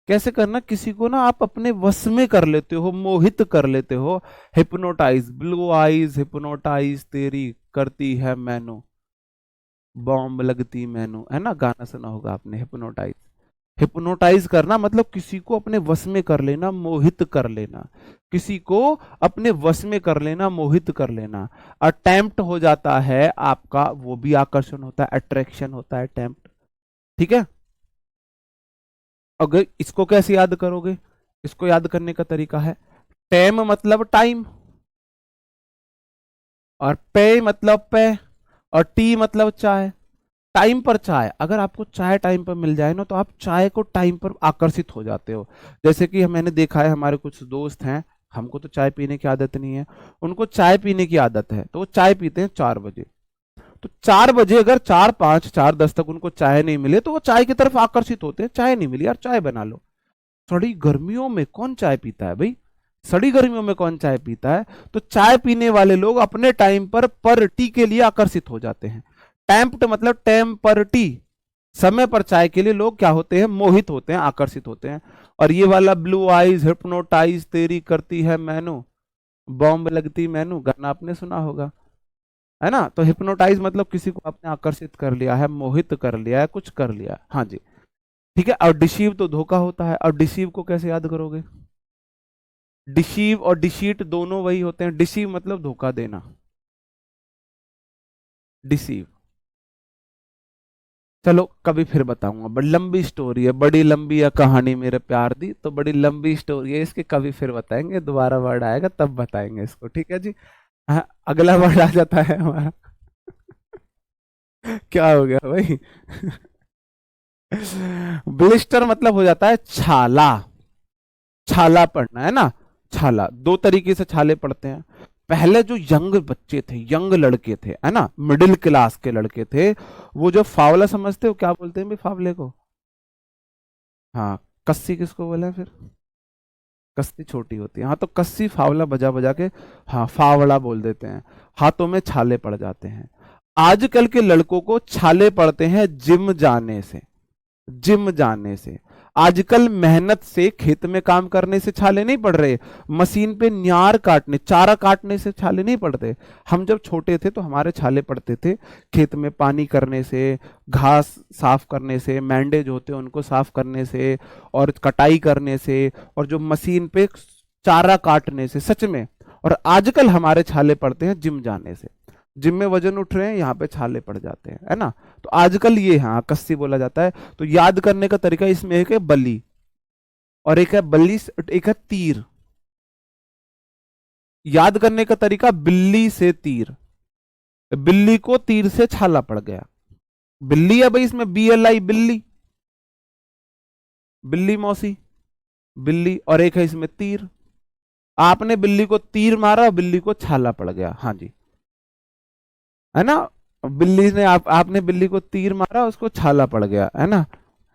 कैसे करना, किसी को ना आप अपने वश में कर लेते हो, मोहित कर लेते हो। हिप्नोटाइज, ब्लू आईज हिप्नोटाइज तेरी करती है मैनू, बॉम्ब लगती मैनू, है ना, गाना सुना होगा आपने, हिप्नोटाइज। हिप्नोटाइज करना मतलब किसी को अपने वश में कर लेना, मोहित कर लेना, किसी को अपने वश में कर लेना, मोहित कर लेना। अटेम्प्ट हो जाता है आपका, वो भी आकर्षण होता है, अट्रैक्शन होता है अटेम्प्ट। ठीक है। अगर इसको कैसे याद करोगे, इसको याद करने का तरीका है, टेम मतलब टाइम, और पे मतलब पे, और टी मतलब चाय। टाइम पर चाय, अगर आपको चाय टाइम पर मिल जाए ना तो आप चाय को टाइम पर आकर्षित हो जाते हो। जैसे कि मैंने देखा है, हमारे कुछ दोस्त हैं, हमको तो चाय पीने की आदत नहीं है, उनको चाय पीने की आदत है, तो वो चाय पीते हैं 4 बजे। तो 4 बजे अगर 4:05 4:10 तक उनको चाय नहीं मिले तो वो चाय की तरफ आकर्षित होते हैं, चाय नहीं मिली यार चाय बना लो। सड़ी गर्मियों में कौन चाय पीता है भाई, सड़ी गर्मियों में कौन चाय पीता है। तो चाय पीने वाले लोग अपने टाइम पर टी के लिए आकर्षित हो जाते हैं। टैम्प्ट मतलब टेम्परटी, समय पर चाय के लिए लोग क्या होते हैं, मोहित होते हैं, आकर्षित होते हैं। और ये वाला ब्लू आईज हिप्नोटाइज तेरी करती है मैनू, बॉम्ब लगती मैनू, गाना आपने सुना होगा, है ना। तो हिप्नोटाइज मतलब किसी को आपने आकर्षित कर लिया है, मोहित कर लिया है, कुछ कर लिया है। हाँ जी, ठीक है। और डिसीव तो धोखा होता है। और डिसीव को कैसे याद करोगे, डिसीव और डिसीट दोनों वही होते हैं। डिसीव मतलब धोखा देना, डिसीव। चलो कभी फिर बताऊंगा, बड़ी लंबी स्टोरी है, बड़ी लंबी है कहानी मेरे प्यार दी, तो बड़ी लंबी स्टोरी है इसकी, कभी फिर बताएंगे, दोबारा वर्ड आएगा तब बताएंगे इसको, ठीक है जी। हाँ, अगला वर्ड आ जाता है हमारा क्या हो गया भाई ब्लिस्टर मतलब हो जाता है छाला, छाला पड़ना, है ना। छाला दो तरीके से छाले पड़ते हैं। पहले जो यंग बच्चे थे, यंग लड़के थे, है ना, मिडिल क्लास के लड़के थे, वो जो फावला समझते हो, क्या बोलते हैं भाई फावले को, हाँ, कस्सी किसको बोले फिर, कस्सी छोटी होती है, हाँ, तो कस्सी फावला बजा बजा के, हाँ, फावड़ा बोल देते हैं। हाथों में छाले पड़ जाते हैं। आजकल के लड़कों को छाले पड़ते हैं जिम जाने से, जिम जाने से। आजकल मेहनत से, खेत में काम करने से छाले नहीं पड़ रहे, मशीन पे न्यार काटने, चारा काटने से छाले नहीं पड़ते। हम जब छोटे थे तो हमारे छाले पड़ते थे खेत में पानी करने से, घास साफ करने से, मेंढे जो होते हैं उनको साफ करने से, और कटाई करने से, और जो मशीन पे चारा काटने से, सच में। और आजकल हमारे छाले पड़ते हैं जिम जाने से, जिम में वजन उठ रहे हैं, यहाँ पे छाले पड़ जाते हैं, है ना। तो आजकल ये, हाँ, कस्सी बोला जाता है। तो याद करने का तरीका इसमें एक है बली, और एक है बल्ली, एक है तीर। याद करने का तरीका बिल्ली से तीर, बिल्ली को तीर से छाला पड़ गया, बिल्ली है भाई, इसमें BLI बिल्ली, बिल्ली मौसी, बिल्ली। और एक है इसमें तीर, आपने बिल्ली को तीर मारा और बिल्ली को छाला पड़ गया, हाँ जी, है ना। बिल्ली ने, आपने बिल्ली को तीर मारा, उसको छाला पड़ गया, है ना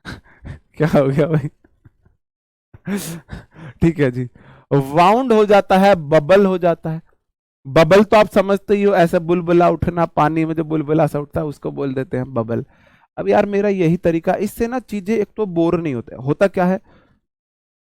क्या हो गया भाई ठीक है जी। वाउंड हो जाता है, बबल हो जाता है। बबल तो आप समझते ही हो, ऐसा बुलबुला उठना, पानी में जो बुलबुला सा उठता है उसको बोल देते हैं बबल। अब यार मेरा यही तरीका, इससे ना चीजें एक तो बोर नहीं होते। होता क्या है,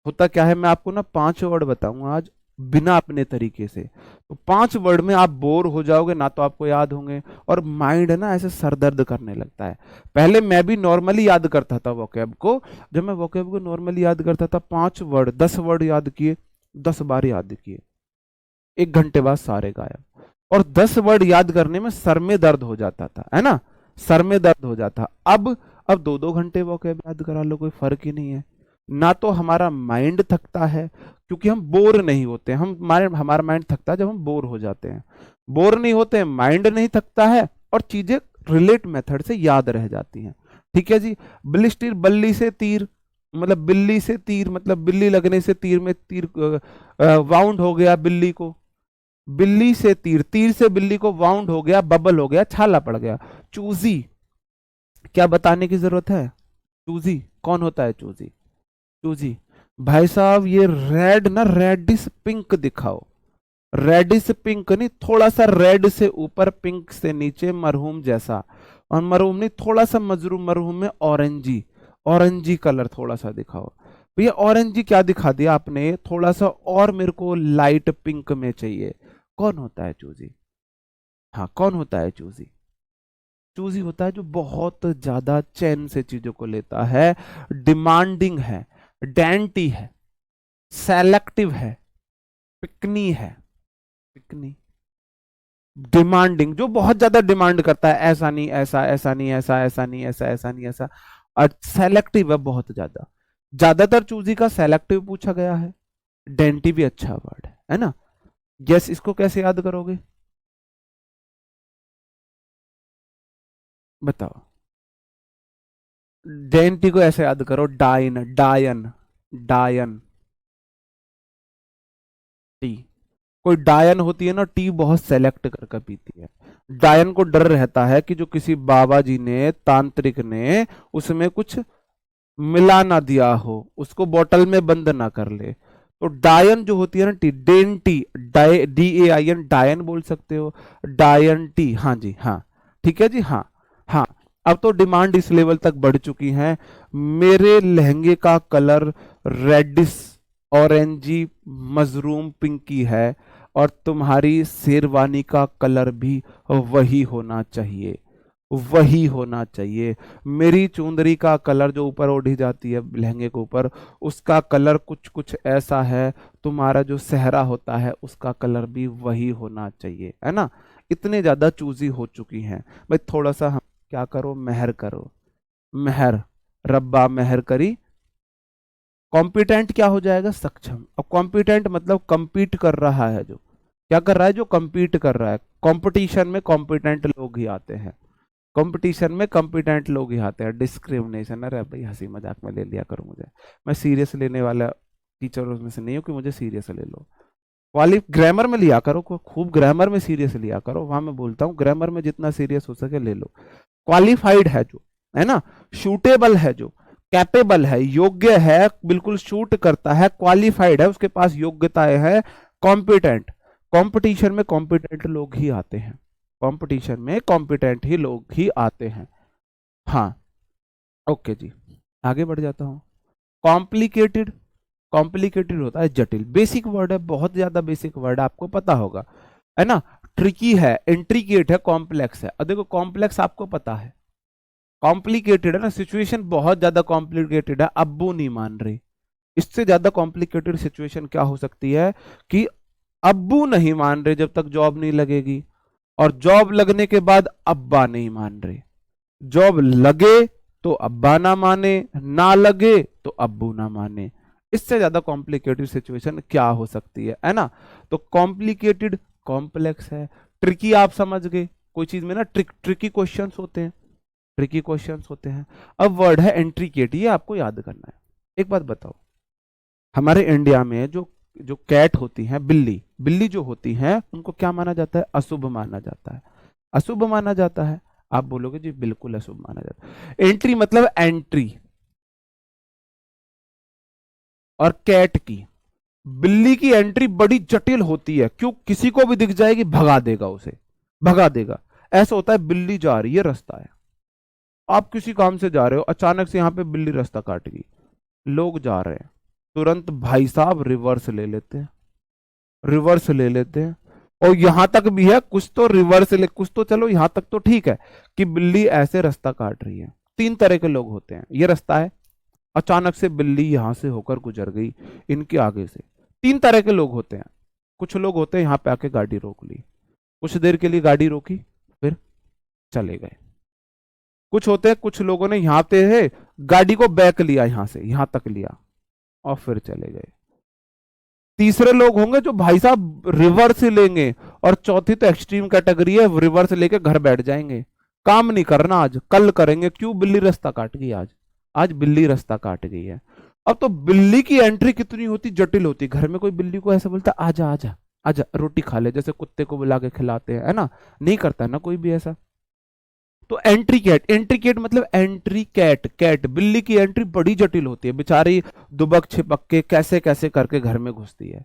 होता क्या है, मैं आपको ना 5 वर्ड बताऊंगा आज, बिना अपने तरीके से। तो 5 वर्ड में आप बोर हो जाओगे, ना तो आपको याद होंगे, और माइंड है ना ऐसे सरदर्द करने लगता है। पहले मैं भी नॉर्मली याद करता था वोकैब को, जब मैं वोकैब को नॉर्मली याद करता था, 5 वर्ड 10 वर्ड याद किए, 10 बार याद किए, 1 घंटे बाद सारे गायब। और 10 वर्ड याद करने में सर में दर्द हो जाता था, है ना, सर में दर्द हो जाता। अब 2-2 घंटे वोकैब याद करा लो, कोई फर्क ही नहीं है। ना तो हमारा माइंड थकता है, क्योंकि हम बोर नहीं होते, हमारा माइंड थकता है जब हम बोर हो जाते हैं। बोर नहीं होते, माइंड नहीं थकता है, और चीजें रिलेट मेथड से याद रह जाती हैं। ठीक है जी। बलिस्टिर, बल्ली से तीर, मतलब बिल्ली से तीर, मतलब बिल्ली लगने से तीर में तीर वाउंड हो गया बिल्ली को, बिल्ली से तीर, तीर से बिल्ली को वाउंड हो गया, बबल हो गया, छाला पड़ गया। चूजी, क्या बताने की जरूरत है, चूजी कौन होता है, चूजी, चूजी भाई साहब, ये रेड ना, रेडिश पिंक दिखाओ, रेडिश पिंक नहीं, थोड़ा सा रेड से ऊपर, पिंक से नीचे, मरहूम जैसा, और मरहूम नहीं, थोड़ा सा मजरूम, मरहूम में ऑरेंजी, ऑरेंजी कलर थोड़ा सा दिखाओ। भैया ऑरेंजी क्या दिखा दिया आपने, थोड़ा सा और मेरे को लाइट पिंक में चाहिए। कौन होता है चूजी, हाँ कौन होता है चूजी, चूजी होता है जो बहुत ज्यादा चैन से चीजों को लेता है, डिमांडिंग है, डेंटी है, सेलेक्टिव है, पिकनी है, पिकनी, डिमांडिंग जो बहुत ज्यादा डिमांड करता है, ऐसा नहीं ऐसा, ऐसा नहीं ऐसा, ऐसा नहीं ऐसा, ऐसा नहीं ऐसा, और सेलेक्टिव है बहुत ज्यादा। ज्यादातर चूजी का सेलेक्टिव पूछा गया है। डेंटी भी अच्छा वर्ड है ना। यस, इसको कैसे याद करोगे बताओ। डेंटी को ऐसे याद करो, डायन, डायन, डायन, टी। कोई डायन होती है ना, टी बहुत सेलेक्ट करके पीती है। डायन को डर रहता है कि जो किसी बाबा जी ने, तांत्रिक ने उसमें कुछ मिला ना दिया हो, उसको बोतल में बंद ना कर ले। तो डायन जो होती है ना, टी, डेंटी, DAIN, डायन बोल सकते हो, डायन टी, हाँ जी हाँ, ठीक है जी हाँ। हाँ, अब तो डिमांड इस लेवल तक बढ़ चुकी है। मेरे लहंगे का कलर रेडिस, ऑरेंजी, मजरूम पिंकी है, और तुम्हारी शेरवानी का कलर भी वही होना चाहिए, वही होना चाहिए। मेरी चुंदरी का कलर जो ऊपर ओढ़ी जाती है लहंगे के ऊपर, उसका कलर कुछ कुछ ऐसा है, तुम्हारा जो सहरा होता है उसका कलर भी वही होना चाहिए, है ना। इतने ज्यादा चूजी हो चुकी हैं भाई, थोड़ा सा हम क्या करो, मेहर करो, मेहर, रब्बा मेहर करी। कॉम्पिटेंट क्या हो जाएगा, सक्षम। अब कॉम्पिटेंट मतलब compete कर रहा है, जो क्या कर रहा है, जो compete कर रहा है। कंपटीशन में कॉम्पिटेंट लोग ही आते हैं, कंपटीशन में कॉम्पिटेंट लोग ही आते हैं। डिस्क्रिमिनेशन, अरे भाई हंसी मजाक में ले लिया करो मुझे, मैं सीरियस लेने वाला टीचर में से नहीं हूँ कि मुझे सीरियस ले लो। क्वाली ग्रामर में लिया करो, खूब ग्रामर में सीरियस लिया करो, वहां मैं बोलता हूँ ग्रामर में जितना सीरियस हो सके ले लो। क्वालिफाइड है जो, है ना, शूटेबल है जो, कैपेबल है, योग्य है, बिल्कुल शूट करता है, क्वालिफाइड है, उसके पास योग्यताएं है, कॉम्पिटेंट। कंपटीशन में कॉम्पिटेंट लोग ही आते हैं, कंपटीशन में कॉम्पिटेंट ही लोग ही आते हैं। हाँ, ओके जी, आगे बढ़ जाता हूं। कॉम्प्लिकेटेड, कॉम्प्लिकेटेड होता है जटिल। बेसिक वर्ड है, बहुत ज्यादा बेसिक वर्ड है, आपको पता होगा, है ना। ट्रिकी है, इंट्रिकेट है, कॉम्प्लेक्स है। अब देखो कॉम्प्लेक्स आपको पता है, कॉम्प्लिकेटेड है ना, सिचुएशन बहुत ज्यादा कॉम्प्लिकेटेड है, अब्बू नहीं मान रही। इससे ज्यादा कॉम्प्लिकेटेड सिचुएशन क्या हो सकती है कि अब्बू नहीं मान रहे जब तक जॉब नहीं लगेगी, और जॉब लगने के बाद अब्बा नहीं मान रहे। जॉब लगे तो अब्बा ना माने, ना लगे तो अब्बू ना माने। इससे ज्यादा कॉम्प्लिकेटेड सिचुएशन क्या हो सकती है ना। तो कॉम्प्लिकेटेड, कॉम्प्लेक्स है। ट्रिकी आप समझ गए, कोई चीज में ना ट्रिकी क्वेश्चंस होते हैं, ट्रिकी क्वेश्चंस होते हैं। अब वर्ड है इंट्रिकेट, ये आपको याद करना है। एक बात बताओ, हमारे इंडिया में जो जो कैट होती हैं, बिल्ली, बिल्ली जो होती हैं उनको क्या माना जाता है, अशुभ माना जाता है, अशुभ माना जाता है। आप बोलोगे जी बिल्कुल अशुभ माना जाता है। एंट्री मतलब एंट्री, और कैट की, बिल्ली की एंट्री बड़ी जटिल होती है, क्यों, किसी को भी दिख जाएगी भगा देगा उसे, भगा देगा। ऐसा होता है, बिल्ली जा रही है, रास्ता है, आप किसी काम से जा रहे हो, अचानक से यहां पे बिल्ली रास्ता काट गई, लोग जा रहे हैं, तुरंत भाई साहब रिवर्स ले लेते हैं, रिवर्स ले लेते हैं। और यहां तक भी है, कुछ तो रिवर्स ले, कुछ तो चलो यहां तक तो ठीक है कि बिल्ली ऐसे रास्ता काट रही है। तीन तरह के लोग होते हैं, ये रास्ता है, अचानक से बिल्ली यहां से होकर गुजर गई इनके आगे से। तीन तरह के लोग होते हैं। कुछ लोग होते हैं यहां पे आके गाड़ी रोक ली, कुछ देर के लिए गाड़ी रोकी, फिर चले गए। कुछ होते हैं, कुछ लोगों ने यहां पे है गाड़ी को बैक लिया, यहां से यहां तक लिया और फिर चले गए। तीसरे लोग होंगे जो भाई साहब रिवर्स लेंगे, और चौथी तो एक्सट्रीम कैटेगरी है, रिवर्स लेके घर बैठ जाएंगे, काम नहीं करना आज, कल करेंगे, क्यों, बिल्ली रास्ता काट गई आज, आज बिल्ली रास्ता काट गई है। अब तो बिल्ली की एंट्री कितनी होती, जटिल होती। घर में कोई बिल्ली को ऐसा बोलता, आजा आजा आजा रोटी खा ले, जैसे कुत्ते को बुला के खिलाते हैं, है ना, नहीं करता ना कोई भी ऐसा। तो एंट्री कैट, एंट्री कैट मतलब एंट्री कैट, कैट बिल्ली की एंट्री बड़ी जटिल होती है, बेचारी दुबक छिपक के कैसे कैसे करके घर में घुसती है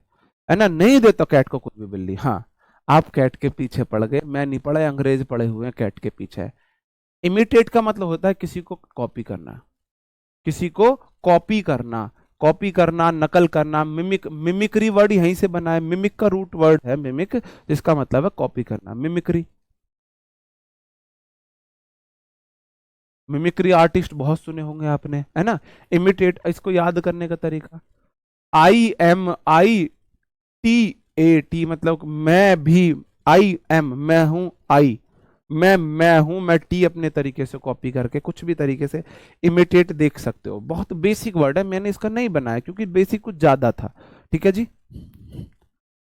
ना, नहीं देता कैट को कोई भी बिल्ली। हाँ, आप कैट के पीछे पड़ गए, मैं नहीं पड़ा, अंग्रेज पड़े हुए हैं कैट के पीछे। इमिटेट का मतलब होता है किसी को कॉपी करना, किसी को कॉपी करना, कॉपी करना, नकल करना। मिमिक, मिमिक्री वर्ड यहीं से बना है, मिमिक का रूट वर्ड है मिमिक, जिसका मतलब है कॉपी करना, मिमिक्री। मिमिक्री आर्टिस्ट बहुत सुने होंगे आपने, है ना। इमिटेट, इसको याद करने का तरीका, IMITAT, मतलब मैं भी, आई एम मैं हूं, आई मैं हूं, मैं टी अपने तरीके से कॉपी करके कुछ भी तरीके से इमिटेट देख सकते हो। बहुत बेसिक वर्ड है, मैंने इसका नहीं बनाया क्योंकि बेसिक कुछ ज्यादा था। ठीक है जी।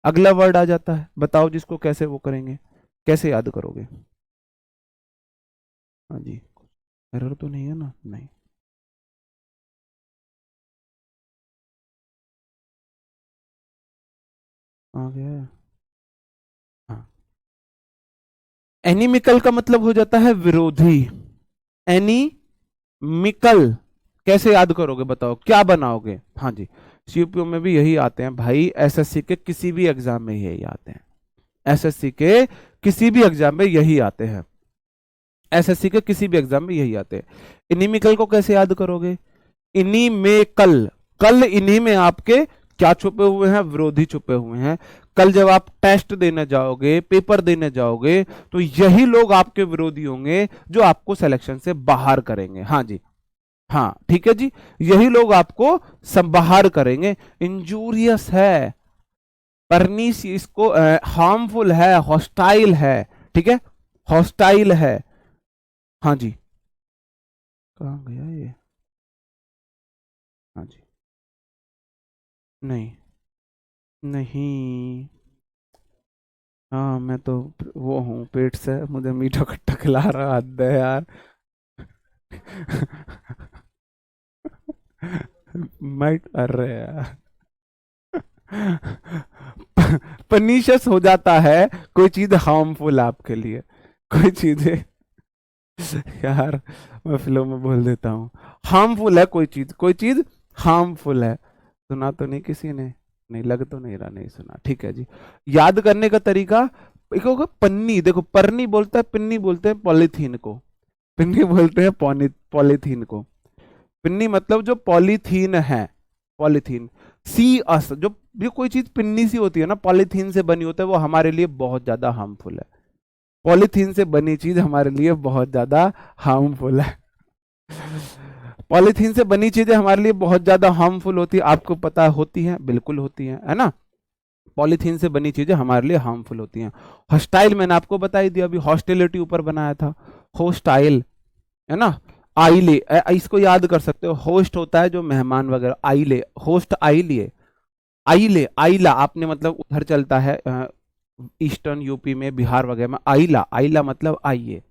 अगला वर्ड आ जाता है, बताओ जिसको कैसे वो करेंगे, कैसे याद करोगे। हाँ जी, एरर तो नहीं है ना, नहीं आ गया है। हाँ, एनिमिकल का मतलब हो जाता है विरोधी। एनिमिकल कैसे याद करोगे, बताओ क्या बनाओगे। हाँ जी, सीपीओ में भी यही आते हैं भाई, एसएससी के किसी भी एग्जाम में यही आते हैं, एसएससी के किसी भी एग्जाम में यही आते हैं, एसएससी के किसी भी एग्जाम में यही आते हैं। इनिमिकल को कैसे याद करोगे, इन्हीं में कल, कल इन्हीं में आपके क्या छुपे हुए हैं, विरोधी छुपे हुए हैं। कल जब आप टेस्ट देने जाओगे, पेपर देने जाओगे, तो यही लोग आपके विरोधी होंगे जो आपको सिलेक्शन से बाहर करेंगे। हाँ जी, हाँ ठीक है जी, यही लोग आपको सब बाहर करेंगे। इंजूरियस है, परनीस, इसको हार्मफुल है, हॉस्टाइल है, ठीक है, हॉस्टाइल है। हाँ जी, कहाँ गया ये। हाँ जी, नहीं, नहीं, हाँ मैं तो वो हूँ, पेट से मुझे मीठा खट्टा खिला रहा, हद है यार। मैं, अरे यार, पनीशस हो जाता है कोई चीज हार्मफुल आपके लिए, कोई चीज है यार, मैं फिल्म में बोल देता हूँ, हार्मफुल है कोई चीज, कोई चीज हार्मफुल है। सुना तो नहीं किसी ने, नहीं लग तो नहीं रहा, नहीं सुना, ठीक है जी। याद करने का तरीका, एक होगा पन्नी, देखो परनी बोलता है, पिन्नी बोलते हैं पॉलीथीन को, पिन्नी बोलते हैं पॉलीथीन को। पिन्नी मतलब जो पॉलीथीन है, पॉलीथीन। सी अस, जो भी कोई चीज पिन्नी सी होती है ना, पॉलीथीन से बनी होती है, वो हमारे लिए बहुत ज्यादा हार्मफुल है। पॉलीथीन से बनी चीज हमारे लिए बहुत ज्यादा हार्मफुल है। पॉलीथीन से बनी चीजें हमारे लिए बहुत ज्यादा हार्मफुल होती है, आपको पता होती है, बिल्कुल होती है ना। पॉलीथीन से बनी चीजें हमारे लिए हार्मफुल होती हैं। हॉस्टाइल मैंने आपको बता ही दिया, अभी हॉस्टिलिटी ऊपर बनाया था, होस्टाइल, है ना। आइले, इसको याद कर सकते हो, होस्ट होता है जो मेहमान वगैरह, आइले, होस्ट आइले, आइले, आइला आपने मतलब उधर चलता है ईस्टर्न यूपी में, बिहार वगैरह में, आइला, आइला मतलब आइए,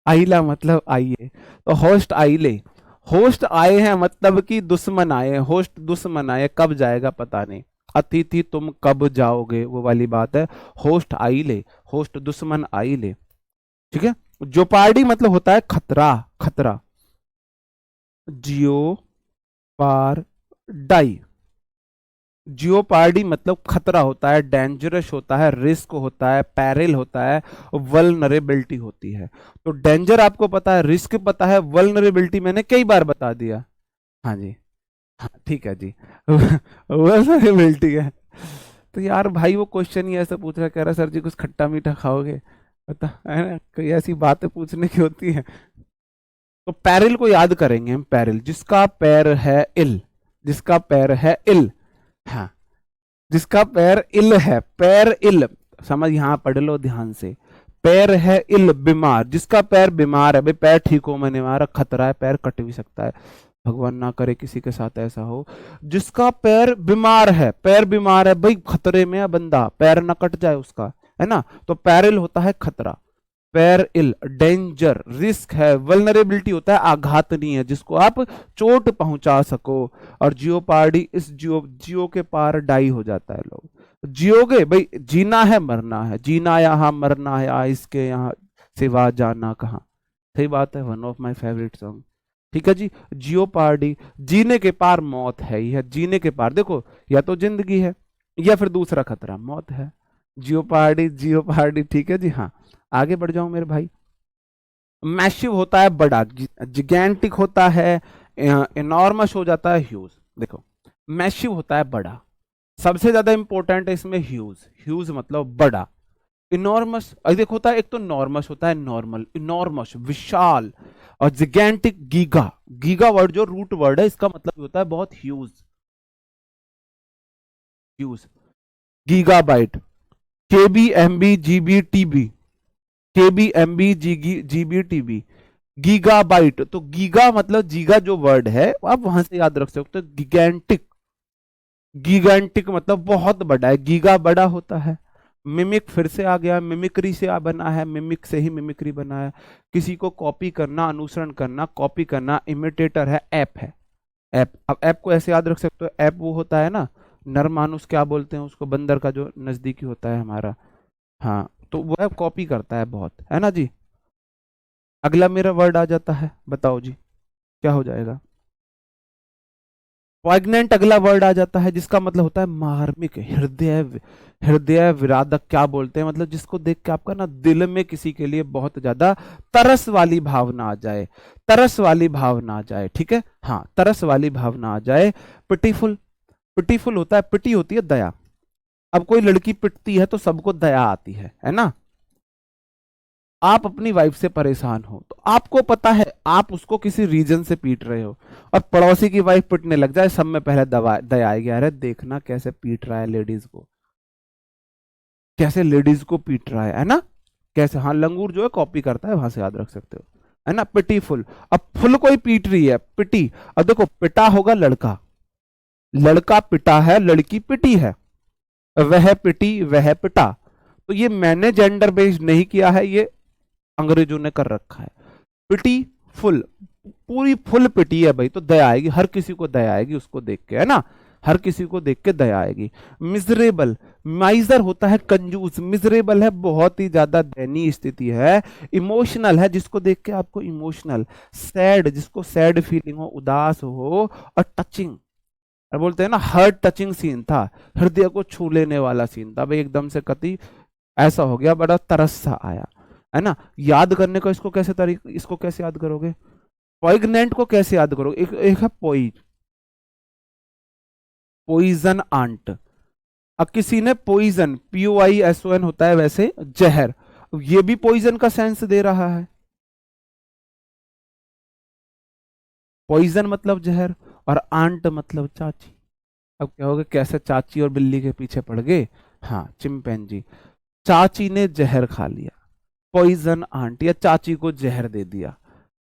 आइला मतलब आइए, तो होस्ट आइले, होस्ट आए हैं मतलब कि दुश्मन आए, होस्ट दुश्मन आए, कब जाएगा पता नहीं, अतिथि तुम कब जाओगे, वो वाली बात है। होस्ट आइले, होस्ट दुश्मन आइले, ठीक है। जोपार्डी मतलब होता है खतरा, खतरा, जियो पार डाई, जियोपार्डी मतलब खतरा होता है, डेंजरस होता है, रिस्क होता है, पैरिल होता है, वल्नरेबिलिटी होती है। तो डेंजर आपको पता है, रिस्क पता है, वल्नरेबिलिटी मैंने कई बार बता दिया। हाँ जी, हाँ ठीक है जी। वल्नरेबिलिटी है। तो यार भाई वो क्वेश्चन ही ऐसा पूछ रहा, कह रहा सर जी कुछ खट्टा मीठा खाओगे, पता है ना, कोई ऐसी बातें पूछने की होती है। तो पैरिल को याद करेंगे हम, पैरिल जिसका पैर है इल, जिसका पैर है इल, हाँ, जिसका पैर इल है, पैर इल, समझ यहाँ पढ़ लो ध्यान से, पैर है इल, बीमार, जिसका पैर बीमार है, भाई पैर ठीक हो मैंने मारा, खतरा है, पैर कट भी सकता है, भगवान ना करे किसी के साथ ऐसा हो। जिसका पैर बीमार है, पैर बीमार है भाई, खतरे में है बंदा, पैर ना कट जाए उसका, है ना, तो पैरिल होता है खतरा, पैर इल डेंजर, रिस्क है, वल्नरेबिलिटी होता है आघातनीय, जिसको आप चोट पहुंचा सको। और जियोपार्डी, इस जियो, जियो के पार डाई हो जाता है, लोग जियोगे भाई, जीना है मरना है, जीना यहाँ मरना है, इसके यहाँ सिवा जाना कहाँ, सही बात है, one of my favourite song. ठीक है जी, जियोपार्डी, जीने के पार मौत है, यह जीने के पार, देखो या तो जिंदगी है या फिर दूसरा खतरा मौत है, जियोपार्डी, जियोपार्डी, ठीक है जी। हाँ, आगे बढ़ जाऊं मेरे भाई। मैसिव होता है बड़ा, जिगैंटिक होता है, एनॉर्मस हो जाता है ह्यूज। देखो मैसिव होता है बड़ा, सबसे ज्यादा इंपॉर्टेंट है इसमें ह्यूज, ह्यूज मतलब बड़ा, इनॉर्मस, देखो होता है, एक तो नॉर्मस होता है, नॉर्मल, इनॉर्मस विशाल, और जिगेंटिक गीगा। गीगा वर्ड जो रूट वर्ड है इसका मतलब होता है बहुत ह्यूज, ह्यूज। गीगाबाइट, केबी, एमबी, जीबी, टीबी, केबी, एमबी, जीबी, टीबी, गीगाबाइट। तो गीगा मतलब जीगा जो वर्ड है आप वहां से याद रख सकते हो। गिगेंटिक, गीगांटिक मतलब बहुत बड़ा है, गीगा बड़ा होता है। मिमिक फिर से आ गया, मिमिक्री से बना है, मिमिक से ही मिमिक्री बना है। किसी को कॉपी करना, अनुसरण करना, कॉपी करना, इमिटेटर है, ऐप है। ऐप, अब ऐप को ऐसे याद रख सकते हो, ऐप वो होता है ना, नर मानुस क्या बोलते हैं उसको, बंदर का जो नजदीकी होता है हमारा। हाँ, तो वह कॉपी करता है बहुत, है ना जी। अगला मेरा वर्ड आ जाता है, बताओ जी क्या हो जाएगा। पॉइग्नेंट अगला वर्ड आ जाता है जिसका मतलब होता है मार्मिक, हृदय, हृदय विराधक क्या बोलते हैं, मतलब जिसको देख के आपका ना दिल में किसी के लिए बहुत ज्यादा तरस वाली भावना आ जाए, तरस वाली भावना आ जाए, ठीक है, हाँ तरस वाली भावना आ जाए। पिटीफुल, पिटीफुल होता है, पिटी होती है दया। अब कोई लड़की पिटती है तो सबको दया आती है ना। आप अपनी वाइफ से परेशान हो तो आपको पता है आप उसको किसी रीजन से पीट रहे हो, और पड़ोसी की वाइफ पिटने लग जाए, सब में पहले दवा दया आएगी, अरे देखना कैसे पीट रहा है लेडीज को, कैसे लेडीज को पीट रहा है ना। कैसे, हाँ लंगूर जो है कॉपी करता है, वहां से याद रख सकते हो, है ना। पिटी फुल, अब फुल कोई पीट रही है, पिटी। अब देखो पिटा होगा लड़का, लड़का पिटा है, लड़की पिटी है, वह पिटी वह पिटा। तो ये मैंने जेंडर बेस्ड नहीं किया है, ये अंग्रेजों ने कर रखा है। पिटी फुल, पूरी फुल पिटी है भाई, तो दया आएगी, हर किसी को दया आएगी उसको देख के, है ना, हर किसी को देख के दया आएगी। मिजरेबल, माइजर होता है कंजूस, मिजरेबल है बहुत ही ज्यादा दयनीय स्थिति है। इमोशनल है जिसको देख के आपको इमोशनल, सैड जिसको सैड फीलिंग हो, उदास हो, और टचिंग, बोलते हैं ना हार्ट टचिंग सीन था, हृदय को छू लेने वाला सीन था भाई, एकदम से कति ऐसा हो गया, बड़ा तरस सा आया, है ना। याद करने का इसको कैसे तरीका, इसको कैसे याद करोगे, पॉइग्नेंट को कैसे याद करोगे, एक है पोइजन आंट। अब किसी ने पोइजन, POISON होता है वैसे जहर, ये भी पोइजन का सेंस दे रहा है, पॉइजन मतलब जहर, और आंट मतलब चाची। अब क्या होगा, कैसे चाची और बिल्ली के पीछे पड़ गए, हाँ चिंपैंजी। चाची ने जहर खा लिया, पॉइजन आंट, या चाची को जहर दे दिया।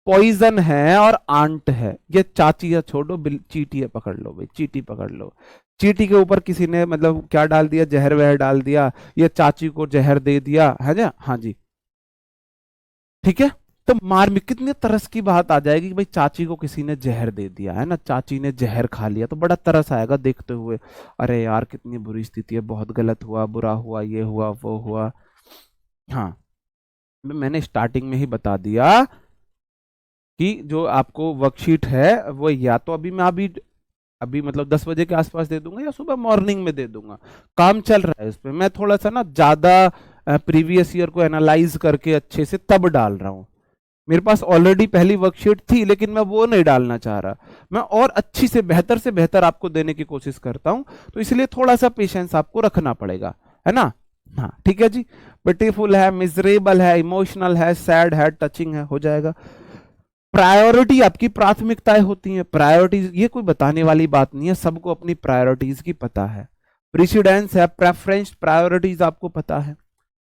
पॉइजन है और आंट है, ये चाची या छोड़ो, चीटी है पकड़ लो भाई, चीटी पकड़ लो। चीटी के ऊपर किसी ने मतलब क्या डाल दिया, जहर वहर डाल दिया, ये चाची को जहर दे दिया, है ना, हाँ जी, ठीक है। तो मार में कितनी तरस की बात आ जाएगी कि भाई चाची को किसी ने जहर दे दिया, है ना, चाची ने जहर खा लिया, तो बड़ा तरस आएगा देखते हुए, अरे यार कितनी बुरी स्थिति है, बहुत गलत हुआ, बुरा हुआ, ये हुआ वो हुआ। हाँ, मैंने स्टार्टिंग में ही बता दिया कि जो आपको वर्कशीट है वो या तो अभी मैं अभी अभी मतलब 10 बजे के आसपास दे दूंगा, या सुबह मॉर्निंग में दे दूंगा। काम चल रहा है इस पे, मैं थोड़ा सा ना ज्यादा प्रीवियस ईयर को एनालाइज करके अच्छे से तब डाल रहा हूँ। मेरे पास ऑलरेडी पहली वर्कशीट थी लेकिन मैं वो नहीं डालना चाह रहा, मैं और अच्छी से बेहतर आपको देने की कोशिश करता हूँ, तो इसलिए थोड़ा सा पेशेंस आपको रखना पड़ेगा, है ना। हाँ ठीक है जी। ब्यूटीफुल है, मिजरेबल है, इमोशनल है, सैड है, टचिंग है, हो जाएगा। प्रायोरिटी आपकी प्राथमिकताएं होती हैं, प्रायोरिटीज ये कोई बताने वाली बात नहीं है, सबको अपनी प्रायोरिटीज की पता है। प्रीसिडेंस है, प्रेफरेंस, प्रायोरिटीज आपको पता है।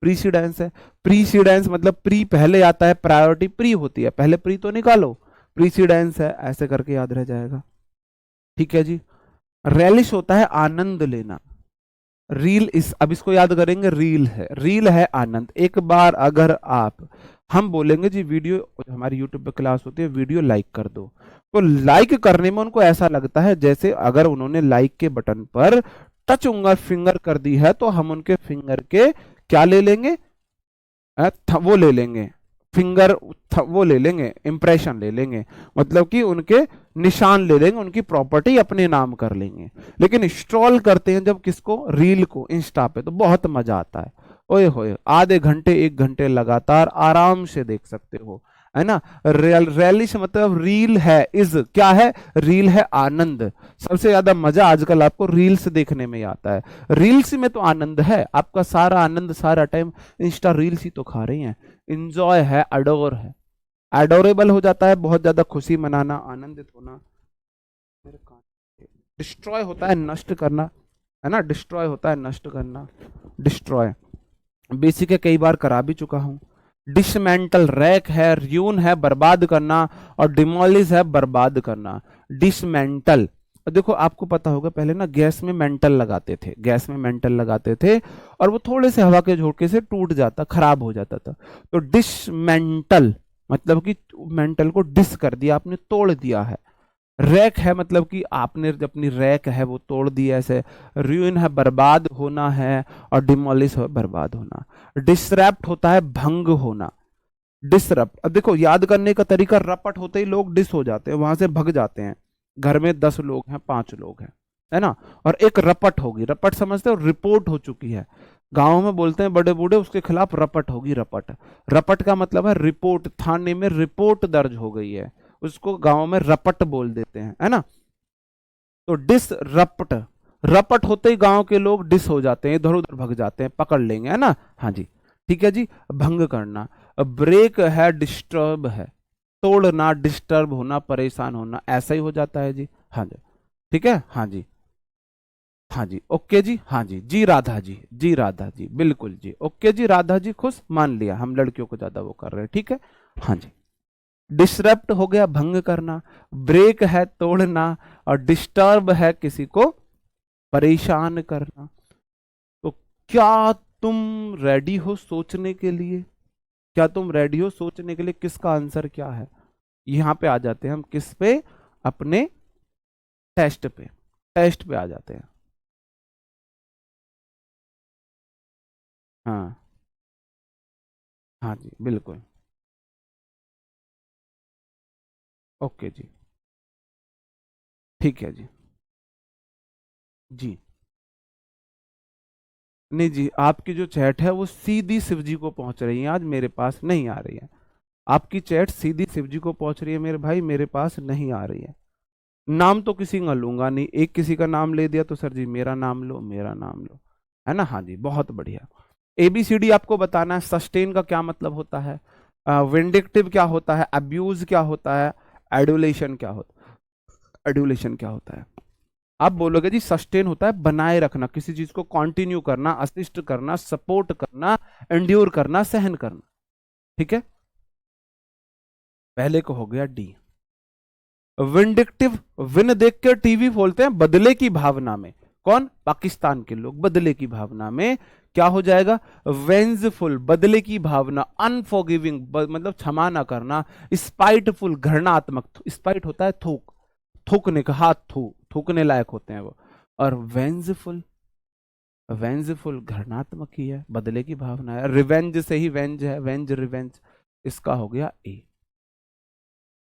प्रीसिडेंस है, प्रीसिडेंस मतलब प्री पहले आता है, प्रायोरिटी प्री होती है, पहले प्री तो निकालो, प्रीसिडेंस है, ऐसे करके याद रह जाएगा, ठीक है जी। रेलिश होता है आनंद लेना, रील इस, अब इसको याद करेंगे, रील है आनंद। एक बार अगर आप, हम बोलेंगे जी वीडियो, हमारी यूट्यूब पे क्लास होती है, वीडियो लाइक कर दो, तो लाइक करने में उनको ऐसा लगता है जैसे अगर उन्होंने लाइक के बटन पर टच उंगल फिंगर कर दी है तो हम उनके फिंगर के क्या ले लेंगे, वो ले लेंगे, फिंगर वो ले लेंगे, इंप्रेशन ले लेंगे, मतलब कि उनके निशान ले लेंगे, उनकी प्रॉपर्टी अपने नाम कर लेंगे। लेकिन स्क्रॉल करते हैं जब किसको, रील को, इंस्टा पे, तो बहुत मजा आता है, ओए होए, आधे घंटे 1 घंटे लगातार आराम से देख सकते हो, है ना। रेलिश मतलब रील है, इज क्या है, रील है आनंद। सबसे ज्यादा मजा आजकल आपको रील्स देखने में ही आता है। रील्स में तो आनंद है, आपका सारा आनंद सारा टाइम इंस्टा रील्स ही तो खा रही हैं। इंजॉय है, अडोर है, एडोरेबल हो जाता है, बहुत ज्यादा खुशी मनाना, आनंदित होना। डिस्ट्रॉय होता है नष्ट करना, है ना, डिस्ट्रॉय होता है नष्ट करना, डिस्ट्रॉय। बेसिक है, कई बार करा भी चुका हूं। डिसमेंटल रैक है, र्यून है बर्बाद करना, और डिमोलिश है बर्बाद करना। डिसमेंटल, देखो आपको पता होगा पहले ना गैस में मेंटल लगाते थे, गैस में मेंटल लगाते थे, और वो थोड़े से हवा के झोंके से टूट जाता, खराब हो जाता था। तो डिसमेंटल मतलब कि मेंटल को डिस कर दिया आपने, तोड़ दिया है। रैक है मतलब कि आपने जो अपनी रैक है वो तोड़ दी है, ऐसे। ruin है बर्बाद होना है, और डिमोलिश है बर्बाद होना। डिसरप्ट होता है भंग होना, डिसरप्ट। अब देखो याद करने का तरीका, रपट होते ही लोग डिस हो जाते हैं, वहां से भग जाते हैं। घर में 10 लोग हैं, 5 लोग हैं, है ना, और एक रपट होगी, रपट समझते हो, रिपोर्ट हो चुकी है। गांव में बोलते हैं बड़े बूढ़े, उसके खिलाफ रपट होगी, रपट। रपट का मतलब है रिपोर्ट, थाने में रिपोर्ट दर्ज हो गई है, उसको गांव में रपट बोल देते हैं, है ना। तो डिसरप्ट, रपट होते ही गांव के लोग डिस हो जाते हैं, इधर उधर भग जाते हैं, पकड़ लेंगे, है ना। हाँ जी, ठीक है जी। भंग करना। ब्रेक है, डिस्टर्ब है, तोड़ना, डिस्टर्ब होना, परेशान होना, ऐसा ही हो जाता है जी। हाँ जी, ठीक है, हाँ जी, हाँ जी, ओके जी, हाँ जी, जी राधा जी, जी राधा जी, बिल्कुल जी, ओके जी राधा जी, खुश, मान लिया, हम लड़कियों को ज्यादा वो कर रहे हैं, ठीक है। हाँ जी, डिसरप्ट हो गया भंग करना, ब्रेक है तोड़ना, और डिस्टर्ब है किसी को परेशान करना। तो क्या तुम रेडी हो सोचने के लिए, क्या तुम रेडी हो सोचने के लिए, किसका आंसर क्या है। यहां पे आ जाते हैं हम, किस पे, अपने टेस्ट पे, टेस्ट पे आ जाते हैं। हाँ, हाँ जी, बिल्कुल, ओके जी, ठीक है जी, जी। नहीं जी, आपकी जो चैट है वो सीधी शिव जी को पहुंच रही है, आज मेरे पास नहीं आ रही है। आपकी चैट सीधी शिव जी को पहुंच रही है मेरे भाई, मेरे पास नहीं आ रही है। नाम तो किसी का लूंगा नहीं, एक किसी का नाम ले दिया तो सर जी मेरा नाम लो, मेरा नाम लो, है ना। हाँ जी, बहुत बढ़िया। एबीसीडी आपको बताना है, सस्टेन का क्या मतलब होता है, विंडिक्टिव क्या होता है, अब्यूज क्या होता है, एडुलेशन क्या होता है, एडुलेशन क्या होता है। आप बोलोगे जी सस्टेन होता है बनाए रखना, किसी चीज को कंटिन्यू करना, असिस्ट करना, सपोर्ट करना, एंड्योर करना, सहन करना, ठीक है। पहले को हो गया डी। विंडिक्टिव, विन देख कर टीवी खोलते हैं बदले की भावना में, कौन, पाकिस्तान के लोग, बदले की भावना में। क्या हो जाएगा, वेंजफुल, बदले की भावना, अनफॉरगिविंग मतलब क्षमा ना करना, स्पाइटफुल, घृणात्मक, स्पाइट होता है थूक, थूकने का, हाथ थूकने लायक होते हैं वो। और वेंजफुल, वेंजफुल घृणात्मक ही है, बदले की भावना है, रिवेंज से ही वेंज है, वेंज रिवेंज, इसका हो गया ए।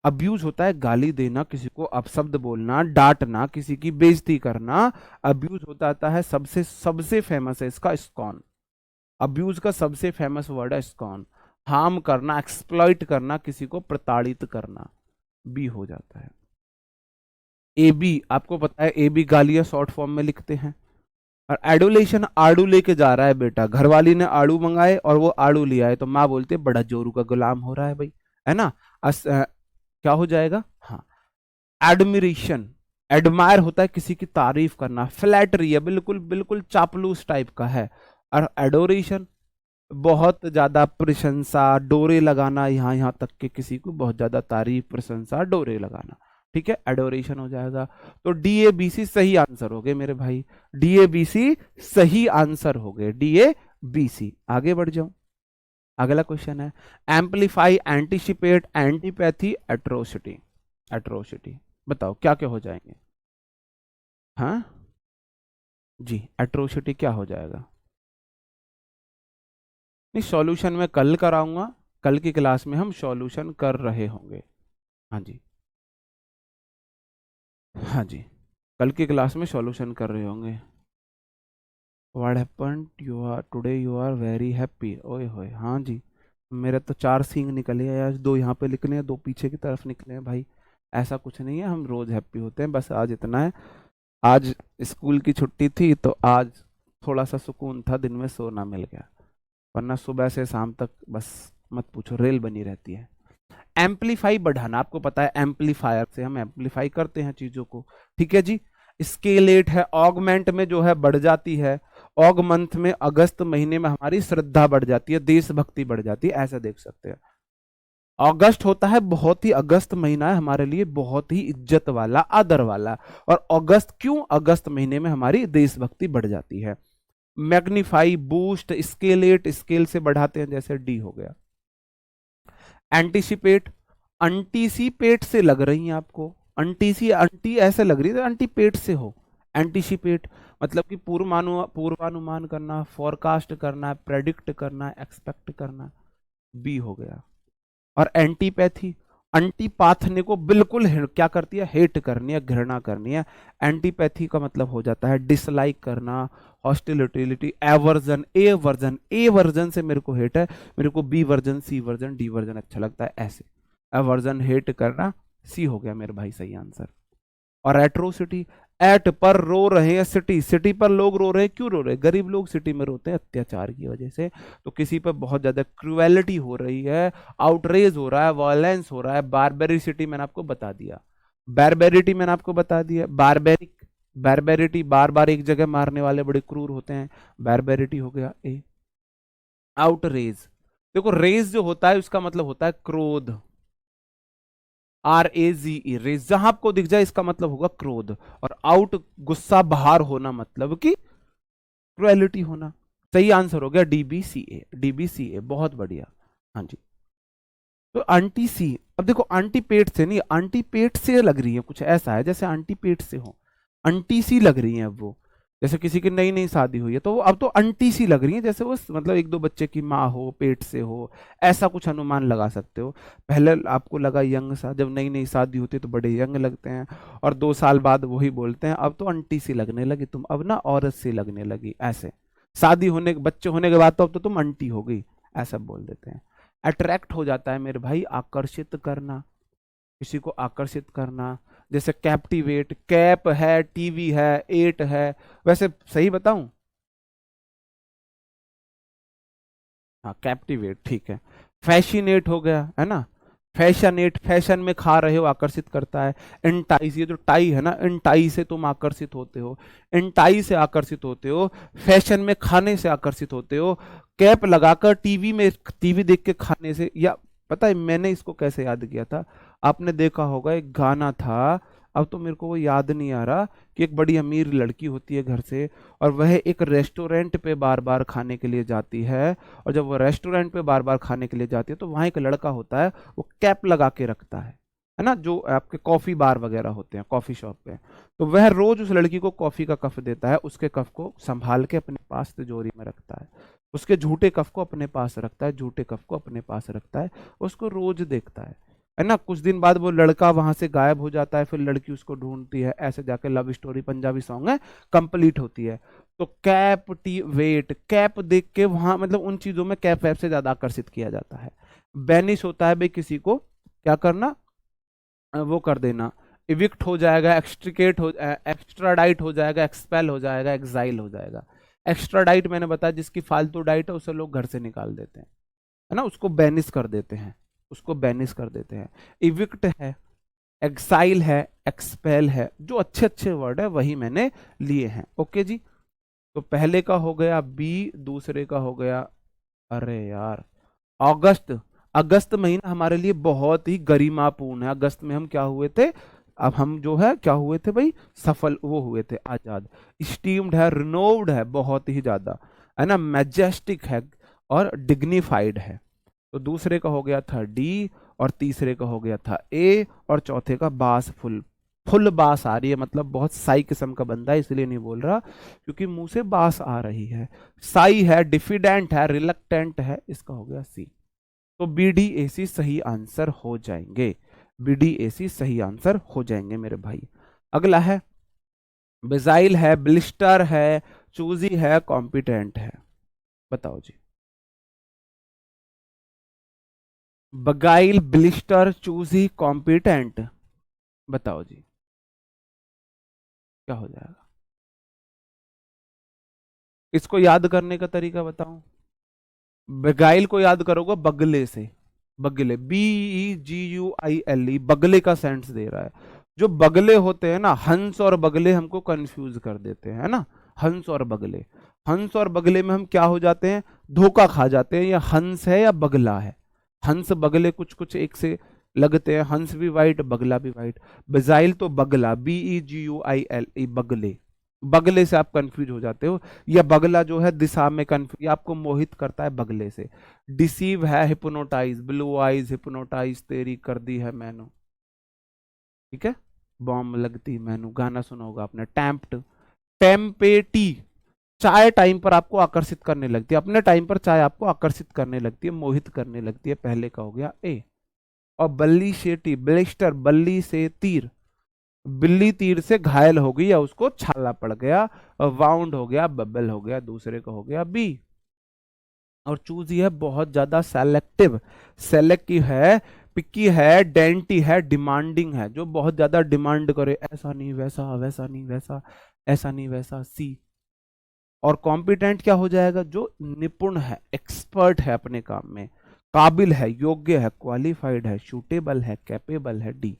अब्यूज होता है गाली देना, किसी को अपशब्द बोलना, डांटना, किसी की बेइज्जती करना। अब्यूज होता है, सबसे सबसे फेमस है इसका स्कॉन, अब्यूज का सबसे फेमस वर्ड है स्कॉन। हार्म करना, एक्सप्लॉइट करना, किसी को प्रताड़ित करना, बी हो जाता है। ए बी, आपको पता है ए बी गालियां शॉर्ट फॉर्म में लिखते हैं। और एडुलेशन, आड़ू लेके जा रहा है बेटा, घरवाली ने आड़ू मंगाए और वो आड़ू लिया है, तो माँ बोलते बड़ा जोरू का गुलाम हो रहा है भाई, है ना। क्या हो जाएगा, हाँ, एडमिरेशन, एडमायर होता है किसी की तारीफ करना, फ्लैटरी है, बिल्कुल बिल्कुल चापलूस टाइप का है। और एडोरेशन, बहुत ज्यादा प्रशंसा, डोरे लगाना, यहाँ यहाँ तक के किसी को बहुत ज्यादा तारीफ, प्रशंसा, डोरे लगाना, ठीक है, एडोरेशन हो जाएगा। तो डी ए बी सी सही आंसर हो गए मेरे भाई, डी ए बी सी सही आंसर हो गए, डी ए बी सी। आगे बढ़ जाऊं, अगला क्वेश्चन है, amplify, anticipate, antipathy, atrocity, atrocity, बताओ क्या क्या हो जाएंगे। हाँ जी, एट्रोसिटी क्या हो जाएगा। नहीं, सॉल्यूशन मैं कल कराऊंगा, कल की क्लास में हम सॉल्यूशन कर रहे होंगे। हाँ जी, हाँ जी, कल की क्लास में सॉल्यूशन कर रहे होंगे। What happened, you are today, you are very happy, ओए होए, हाँ जी, मेरे तो 4 सींग निकले हैं यार, 2 यहाँ पे निकले हैं, 2 पीछे की तरफ निकले हैं भाई। ऐसा कुछ नहीं है, हम रोज हैप्पी होते हैं, बस आज इतना है। आज स्कूल की छुट्टी थी तो आज थोड़ा सा सुकून था, दिन में सोना मिल गया, वरना सुबह से शाम तक बस मत पूछो, रेल बनी रहती है। एम्पलीफाई बढ़ाना, आपको पता है एम्पलीफायर से हम एम्पलीफाई करते हैं चीजों को, ठीक है जी। स्केलेट है, ऑगमेंट में जो है बढ़ जाती है, ऑग मंथ में अगस्त महीने में हमारी श्रद्धा बढ़ जाती है, देशभक्ति बढ़ जाती है, ऐसा देख सकते हैं। अगस्त होता है बहुत ही, अगस्त महीना है हमारे लिए बहुत ही इज्जत वाला, आदर वाला। और अगस्त क्यों, अगस्त महीने में हमारी देशभक्ति बढ़ जाती है। मैग्नीफाई, बूस्ट, स्केलेट, स्केल से बढ़ाते हैं, जैसे डी हो गया। एंटीसिपेट, अंटीसिपेट से लग रही है आपको, अंटी ऐसे लग रही है, अंटीपेट से हो। एंटीसिपेट मतलब कि पूर्वानुमान करना, फोरकास्ट करना, प्रेडिक्ट करना, एक्सपेक्ट करना, बी हो गया। और एंटीपैथी, अंटीपाथने को बिल्कुल क्या करती है, हेट करनी है, घृणा करनी है। एंटीपैथी का मतलब हो जाता है डिसलाइक करना, हॉस्टिलिटी, एवर्जन, ए वर्जन, ए वर्जन से मेरे को हेट है, मेरे को बी वर्जन, सी वर्जन, डी वर्जन अच्छा लगता है, ऐसे एवर्जन, हेट करना, सी हो गया मेरे भाई सही आंसर। और एट्रोसिटी, एट पर रो रहे हैं, सिटी, सिटी पर लोग रो रहे हैं, क्यों रो रहे हैं, गरीब लोग सिटी में रोते हैं अत्याचार की वजह से, तो किसी पर बहुत ज्यादा क्रुएलिटी हो रही है, आउटरेज हो रहा है, वायलेंस हो रहा है। बारबेरिसिटी मैंने आपको बता दिया, बारबेरिटी मैंने आपको बता दिया, बारबेरिक, बारबेरिटी बार बार एक जगह मारने वाले बड़े क्रूर होते हैं, बारबेरिटी हो गया ए। आउटरेज, देखो रेज जो होता है उसका मतलब होता है क्रोध, RAZE, रेज, जहां आपको दिख जाए इसका मतलब होगा क्रोध। और आउट, गुस्सा बाहर होना, मतलब कि क्रुएलिटी होना। सही आंसर हो गया DBCA, DBCA, बहुत बढ़िया। हाँ जी। तो आंटी सी, अब देखो आंटी पेट से नहीं, आंटी पेट से लग रही है, कुछ ऐसा है जैसे आंटी पेट से हो, आंटी सी लग रही है अब वो, जैसे किसी की नई नई शादी हुई है तो वो अब तो आंटी सी लग रही है, जैसे वो मतलब एक दो बच्चे की माँ हो, पेट से हो, ऐसा कुछ अनुमान लगा सकते हो। पहले आपको लगा यंग सा, जब नई नई शादी होती है तो बड़े यंग लगते हैं, और 2 साल बाद वही बोलते हैं अब तो आंटी सी लगने लगी तुम, अब ना औरत सी लगने लगी, ऐसे। शादी होने, बच्चे होने के बाद तो अब तो तुम आंटी हो गई, ऐसा बोल देते हैं। अट्रैक्ट हो जाता है मेरे भाई, आकर्षित करना, किसी को आकर्षित करना, जैसे कैप्टिवेट, कैप है, टीवी है, एट है, वैसे सही बताऊं, हाँ कैप्टिवेट ठीक है। फैशिनेट हो गया है ना, फैशनेट, फैशन में खा रहे हो, आकर्षित करता है। इंटाइस, ये जो टाई है ना, इंटाई से तुम आकर्षित होते हो, इंटाई से आकर्षित होते हो, फैशन में खाने से आकर्षित होते हो, कैप लगाकर टीवी में, टीवी देख के खाने से। या पता है मैंने इसको कैसे याद किया था, आपने देखा होगा एक गाना था, अब तो मेरे को वो याद नहीं आ रहा, कि एक बड़ी अमीर लड़की होती है घर से, और वह एक रेस्टोरेंट पे बार बार खाने के लिए जाती है, और जब वो रेस्टोरेंट पे बार बार खाने के लिए जाती है तो वहां एक लड़का होता है, वो कैप लगा के रखता है ना, जो आपके कॉफी बार वगैरह होते हैं कॉफी शॉप पे, तो वह रोज उस लड़की को कॉफी का कप देता है, उसके कप को संभाल के अपने पास तिजोरी में रखता है, उसके झूठे कप को अपने पास रखता है, झूठे कप को अपने पास रखता है, उसको रोज देखता है ना। कुछ दिन बाद वो लड़का वहां से गायब हो जाता है, फिर लड़की उसको ढूंढती है, ऐसे जाके लव स्टोरी, पंजाबी सॉन्ग है, कंप्लीट होती है। तो कैप टी वेट, कैप देख के वहां मतलब उन चीजों में कैप वैप से ज्यादा आकर्षित किया जाता है। बैनिश होता है भाई किसी को क्या करना, वो कर देना, इविक्ट हो जाएगा, एक्सट्रिकेट हो, एक्स्ट्राडाइट हो जाएगा, एक्सपेल हो जाएगा, एक्साइल हो जाएगा। एक्स्ट्राडाइट मैंने बताया जिसकी फालतू डाइट है उसे लोग घर से निकाल देते हैं, है ना, उसको बैनिश कर देते हैं, उसको बैनिश कर देते हैं। इविक्ट है, एक्साइल है, एक्सपेल है, जो अच्छे अच्छे वर्ड है वही मैंने लिए हैं, ओके जी। तो पहले का हो गया बी, दूसरे का हो गया, अरे यार, अगस्त, अगस्त महीना हमारे लिए बहुत ही गरिमापूर्ण है। अगस्त में हम क्या हुए थे, अब हम जो है क्या हुए थे भाई, सफल वो हुए थे, आजाद। स्टीम्ड है, रिनोव्ड है बहुत ही ज्यादा, है ना, मैजेस्टिक है, और डिग्निफाइड है। तो दूसरे का हो गया था डी, और तीसरे का हो गया था ए, और चौथे का बास, फुल, फुल बास आ रही है, मतलब बहुत साई किस्म का बंदा है, इसलिए नहीं बोल रहा क्योंकि मुंह से बास आ रही है। साई है, डिफिडेंट है, रिलक्टेंट है, इसका हो गया सी। तो BDAC सही आंसर हो जाएंगे, BDAC सही आंसर हो जाएंगे मेरे भाई। अगला है बिजाइल है, ब्लिस्टर है, चूजी है, कॉम्पिटेंट है, बताओ जी। बगाइल, ब्लिस्टर, चूजी, कॉम्पिटेंट। बताओ जी क्या हो जाएगा। इसको याद करने का तरीका बताऊं। बगाइल को याद करोगे बगले से। बगले, BEGUILE, बगले का सेंस दे रहा है। जो बगले होते हैं ना, हंस और बगले हमको कंफ्यूज कर देते हैं, है ना। हंस और बगले, हंस और बगले में हम क्या हो जाते हैं, धोखा खा जाते हैं, या हंस है या बगला है। हंस बगले कुछ कुछ एक से लगते हैं, हंस भी वाइट बगला भी वाइट। बजाइल तो बगला, BEGUILE, बगले। बगले से आप कंफ्यूज हो जाते हो। या बगला जो है दिशा में कंफ्यूज, आपको मोहित करता है बगले से। डिसीव है हिप्नोटाइज, ब्लू आइज हिप्नोटाइज तेरी कर दी है मैंने। ठीक है। बॉम्ब लगती मैनू, गाना सुना होगा आपने। टैम्प्ड, टेम्पेटी, चाय टाइम पर आपको आकर्षित करने लगती है, अपने टाइम पर चाय आपको आकर्षित करने लगती है, मोहित करने लगती है, पहले का हो गया ए। और बल्ली शेटी, ब्लिस्टर, बल्ली से तीर, बिल्ली तीर से घायल हो गई या उसको छाला पड़ गया। वाउंड हो गया, बबल हो गया, दूसरे का हो गया बी। और चूज ये है बहुत ज्यादा सेलेक्टिव, सेलेक्टिव है, पिकी है, डेंटी है, डिमांडिंग है, जो बहुत ज्यादा डिमांड करे, ऐसा नहीं वैसा, वैसा नहीं वैसा, ऐसा नहीं वैसा, सी। और कॉम्पिटेंट क्या हो जाएगा, जो निपुण है, एक्सपर्ट है अपने काम में, काबिल है, योग्य है, क्वालिफाइड है, सूटेबल है, कैपेबल है, डी।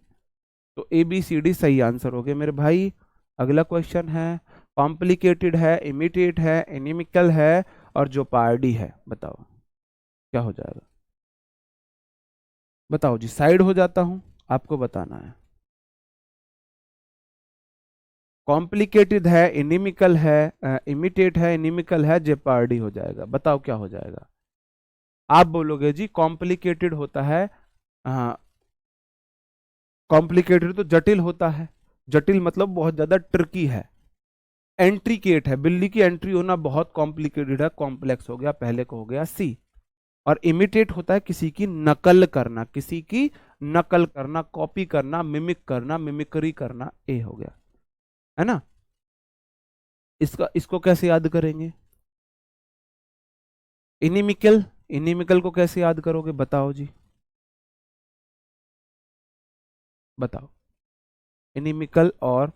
तो ए बी सी डी सही आंसर हो गए मेरे भाई। अगला क्वेश्चन है, कॉम्प्लिकेटेड है, इमिटेट है, एनिमिकल है, और जो पार्डी है, बताओ क्या हो जाएगा। बताओ जी, साइड हो जाता हूं, आपको बताना है। कॉम्प्लिकेटेड है, एनिमिकल है, इमिटेट है, एनिमिकल है, जेपार्डी हो जाएगा। बताओ क्या हो जाएगा। आप बोलोगे जी कॉम्प्लिकेटेड होता है, हाँ, कॉम्प्लिकेटेड तो जटिल होता है, जटिल मतलब बहुत ज्यादा ट्रिकी है। एंट्रीकेट है, बिल्ली की एंट्री होना बहुत कॉम्प्लिकेटेड है, कॉम्प्लेक्स हो गया, पहले को हो गया सी। और इमिटेट होता है किसी की नकल करना, किसी की नकल करना, कॉपी करना, मिमिक करना, मिमिक्री करना, ए हो गया, है ना। इसका इसको कैसे याद करेंगे। इनिमिकल, इनिमिकल को कैसे याद करोगे, बताओ जी, बताओ। इनिमिकल और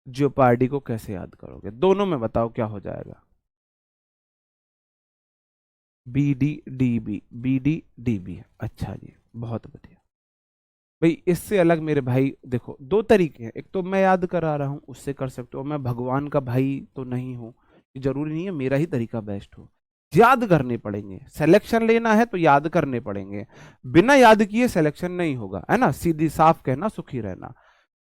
जियोपार्डी को कैसे याद करोगे, दोनों में बताओ क्या हो जाएगा। बी डी डी बी, अच्छा जी, बहुत बढ़िया। भाई इससे अलग मेरे भाई देखो, दो तरीके हैं, एक तो मैं याद करा रहा हूं, उससे कर सकते हो, मैं भगवान का भाई तो नहीं हूं, जरूरी नहीं है मेरा ही तरीका बेस्ट हो। याद करने पड़ेंगे, सिलेक्शन लेना है तो याद करने पड़ेंगे, बिना याद किए सिलेक्शन नहीं होगा, है ना, सीधी साफ कहना सुखी रहना।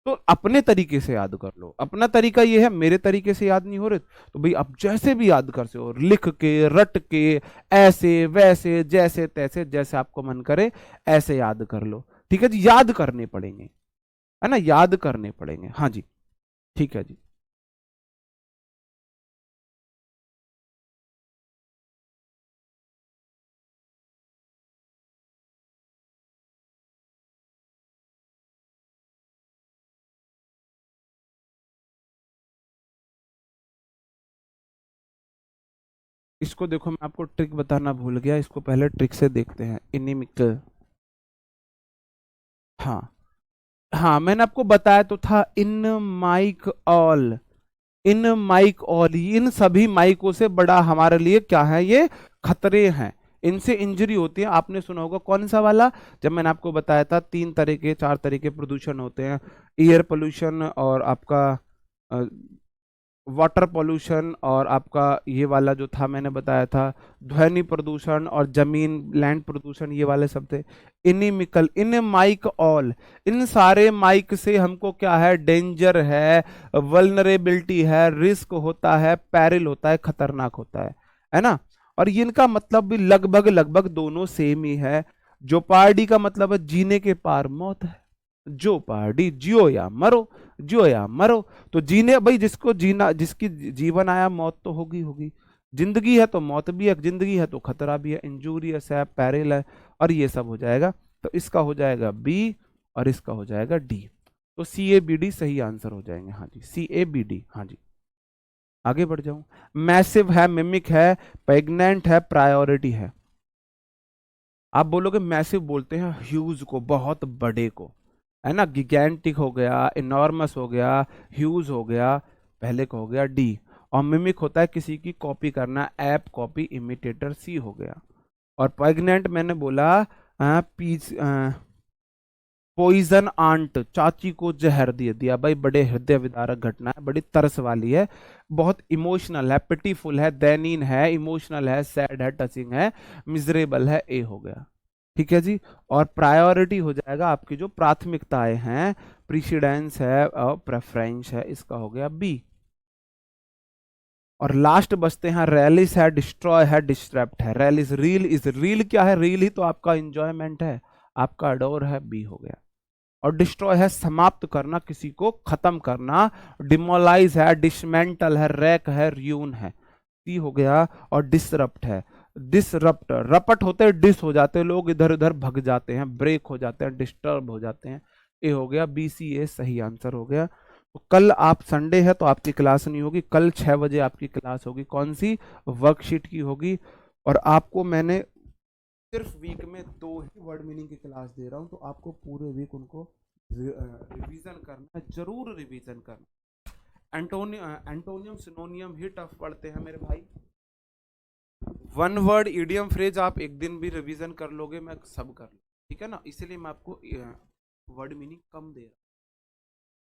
तो अपने तरीके से याद कर लो, अपना तरीका ये है, मेरे तरीके से याद नहीं हो रहे तो भाई आप जैसे भी याद कर सकते हो, लिख के, रट के, ऐसे वैसे, जैसे तैसे, जैसे आपको मन करे ऐसे याद कर लो। ठीक है जी, याद करने पड़ेंगे, है ना, याद करने पड़ेंगे, हाँ जी। ठीक है जी। इसको देखो, मैं आपको ट्रिक बताना भूल गया, इसको पहले ट्रिक से देखते हैं। इनिमिकल, हाँ, हाँ मैंने आपको बताया तो था, इन माइक ऑल, इन माइक ऑल, इन सभी माइकों से बड़ा हमारे लिए क्या है, ये खतरे हैं, इनसे इंजरी होती है। आपने सुना होगा कौन सा वाला, जब मैंने आपको बताया था तीन तरह के, चार तरह के प्रदूषण होते हैं, एयर पोल्यूशन, और आपका वाटर पोल्यूशन, और आपका ये वाला जो था मैंने बताया था ध्वनि प्रदूषण, और जमीन लैंड प्रदूषण, ये वाले सब थे। इनिमिकल, इन माइक ऑल, इन सारे माइक से हमको क्या है, डेंजर है, वल्नरेबिलिटी है, रिस्क होता है, पैरिल होता है, खतरनाक होता है ना। और इनका मतलब भी लगभग लगभग दोनों सेम ही है। जोपार्डी का मतलब है जीने के पार मौत है, जो पार्टी जियो या मरो, जियो या मरो। तो जीने भाई, जिसको जीना, जिसकी जीवन आया मौत तो होगी होगी, जिंदगी है तो मौत भी है, जिंदगी है तो खतरा भी है, इंजूरियस है, पैरेल है, और ये सब हो जाएगा। तो इसका हो जाएगा बी, और इसका हो जाएगा डी। तो सी ए बी डी सही आंसर हो जाएंगे, हाँ जी, सी ए बी डी, हाँ जी। आगे बढ़ जाऊं, मैसिव है, मिमिक है, प्रेग्नेंट है, प्रायोरिटी है। आप बोलोगे मैसिव बोलते हैं ह्यूज को, बहुत बड़े को, है ना। गिगैंटिक हो गया, इनॉर्मस हो गया, ह्यूज हो गया, पहले का हो गया डी। और मिमिक होता है किसी की कॉपी करना, ऐप कॉपी इमिटेटर सी हो गया। और प्रेग्नेंट मैंने बोला पीस पॉइजन आंट, चाची को जहर दे दिया भाई, बड़े हृदय विदारक घटना है, बड़ी तरस वाली है, बहुत इमोशनल है, पिटीफुल है, दयनीय है, इमोशनल है, सैड है, टचिंग है, मिजरेबल है, ए हो गया। ठीक है जी। और प्रायोरिटी हो जाएगा आपकी जो प्राथमिकताएं हैं, प्रीसिडेंस है और प्रेफरेंस है, इसका हो गया बी। और लास्ट बचते हैं रेलिस है, डिस्ट्रॉय है, डिस्ट्रप्ट है। रेलिस रील, इज रील क्या है, रील ही तो आपका इंजॉयमेंट है, आपका अडोर है, बी हो गया। और डिस्ट्रॉय है समाप्त करना, किसी को खत्म करना, डिमोलाइज है, डिसमेंटल है, रैक है, रियून है, सी हो गया। और डिसरप्ट है, डिसरप्ट, रपट होते हैं, डिस हो जाते हैं, लोग इधर उधर भग जाते हैं, ब्रेक हो जाते हैं, डिस्टर्ब हो जाते हैं, ए हो गया। बी सी ए सही आंसर हो गया। तो कल आप संडे है तो आपकी क्लास नहीं होगी, कल 6 बजे आपकी क्लास होगी, कौन सी, वर्कशीट की होगी। और आपको मैंने सिर्फ वीक में 2 ही वर्ड मीनिंग की क्लास दे रहा हूं, तो आपको पूरे वीक उनको रिवीजन करना है, जरूर रिवीजन करना। एंटोनियम सिनोनियम ही टफ पढ़ते हैं मेरे भाई। वन वर्ड इडियम फ्रेज आप एक दिन भी रिवीजन कर लोगे, मैं सब कर लूँ, ठीक है ना। इसलिए मैं आपको वर्ड मीनिंग कम दे रहा हूँ।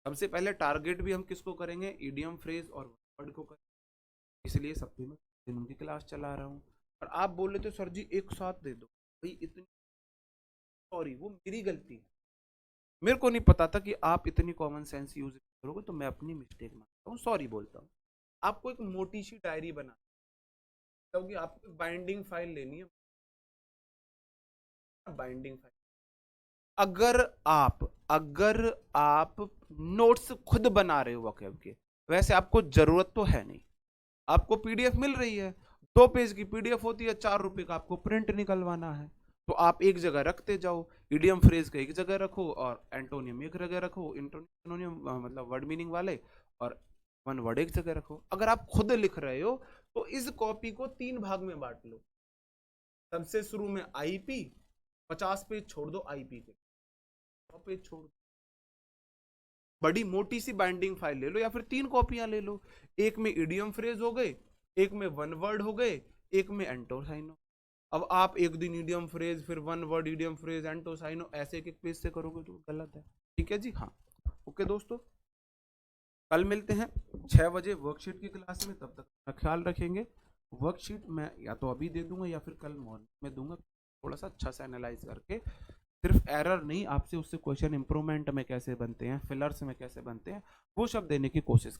सबसे पहले टारगेट भी हम किसको करेंगे, इडियम फ्रेज और वर्ड को करेंगे, इसलिए सबसे मैं दिन उनकी क्लास चला रहा हूँ। और आप बोल रहे थे सर जी एक साथ दे दो, भाई इतनी, सॉरी वो मेरी गलती है, मेरे को नहीं पता था कि आप इतनी कॉमन सेंस यूज करोगे, तो मैं अपनी मिस्टेक मानता हूँ, सॉरी बोलता हूँ। आपको एक मोटी सी डायरी बना, क्योंकि आपको बाइंडिंग फाइल लेनी है, बाइंडिंग फाइल। अगर आप नोट्स खुद बना रहे हो वोकैब के, वैसे आपको जरूरत तो है नहीं, आपको पीडीएफ मिल रही है, 2 पेज की पीडीएफ होती है, 4 रुपए का आपको प्रिंट निकलवाना है, तो आप एक जगह रखते जाओ, इडियम फ्रेज का एक जगह रखो और एंटोनियम एक जगह रखो, एंटोनियम मतलब वर्ड मीनिंग वाले, और वन वर्ड एक जगह रखो। अगर आप खुद लिख रहे हो तो इस कॉपी को 3 भाग में बांट लो। सबसे शुरू में आईपी, 50 पेज छोड़ दो आईपी के, 100 पेज छोड़ दो, बड़ी मोटी सी बाइंडिंग फाइल ले लो, या फिर 3 कॉपियां ले लो, एक में इडियम फ्रेज हो गए, एक में वन वर्ड हो गए, एक में एंटोसाइनो। अब आप एक दिन इडियम फ्रेज, फिर वन वर्ड इडियम फ्रेज, एंटोसाइनो, ऐसे एक एक पेज से करोगे तो गलत है। ठीक है जी, हाँ। ओके दोस्तों, कल मिलते हैं 6 बजे वर्कशीट की क्लास में, तब तक अपना ख्याल रखेंगे। वर्कशीट मैं या तो अभी दे दूंगा या फिर कल मॉर्निंग में दूंगा, थोड़ा सा अच्छा से एनालाइज करके, सिर्फ एरर नहीं, आपसे उससे क्वेश्चन इंप्रूवमेंट में कैसे बनते हैं, फिलर्स में कैसे बनते हैं, वो सब देने की कोशिश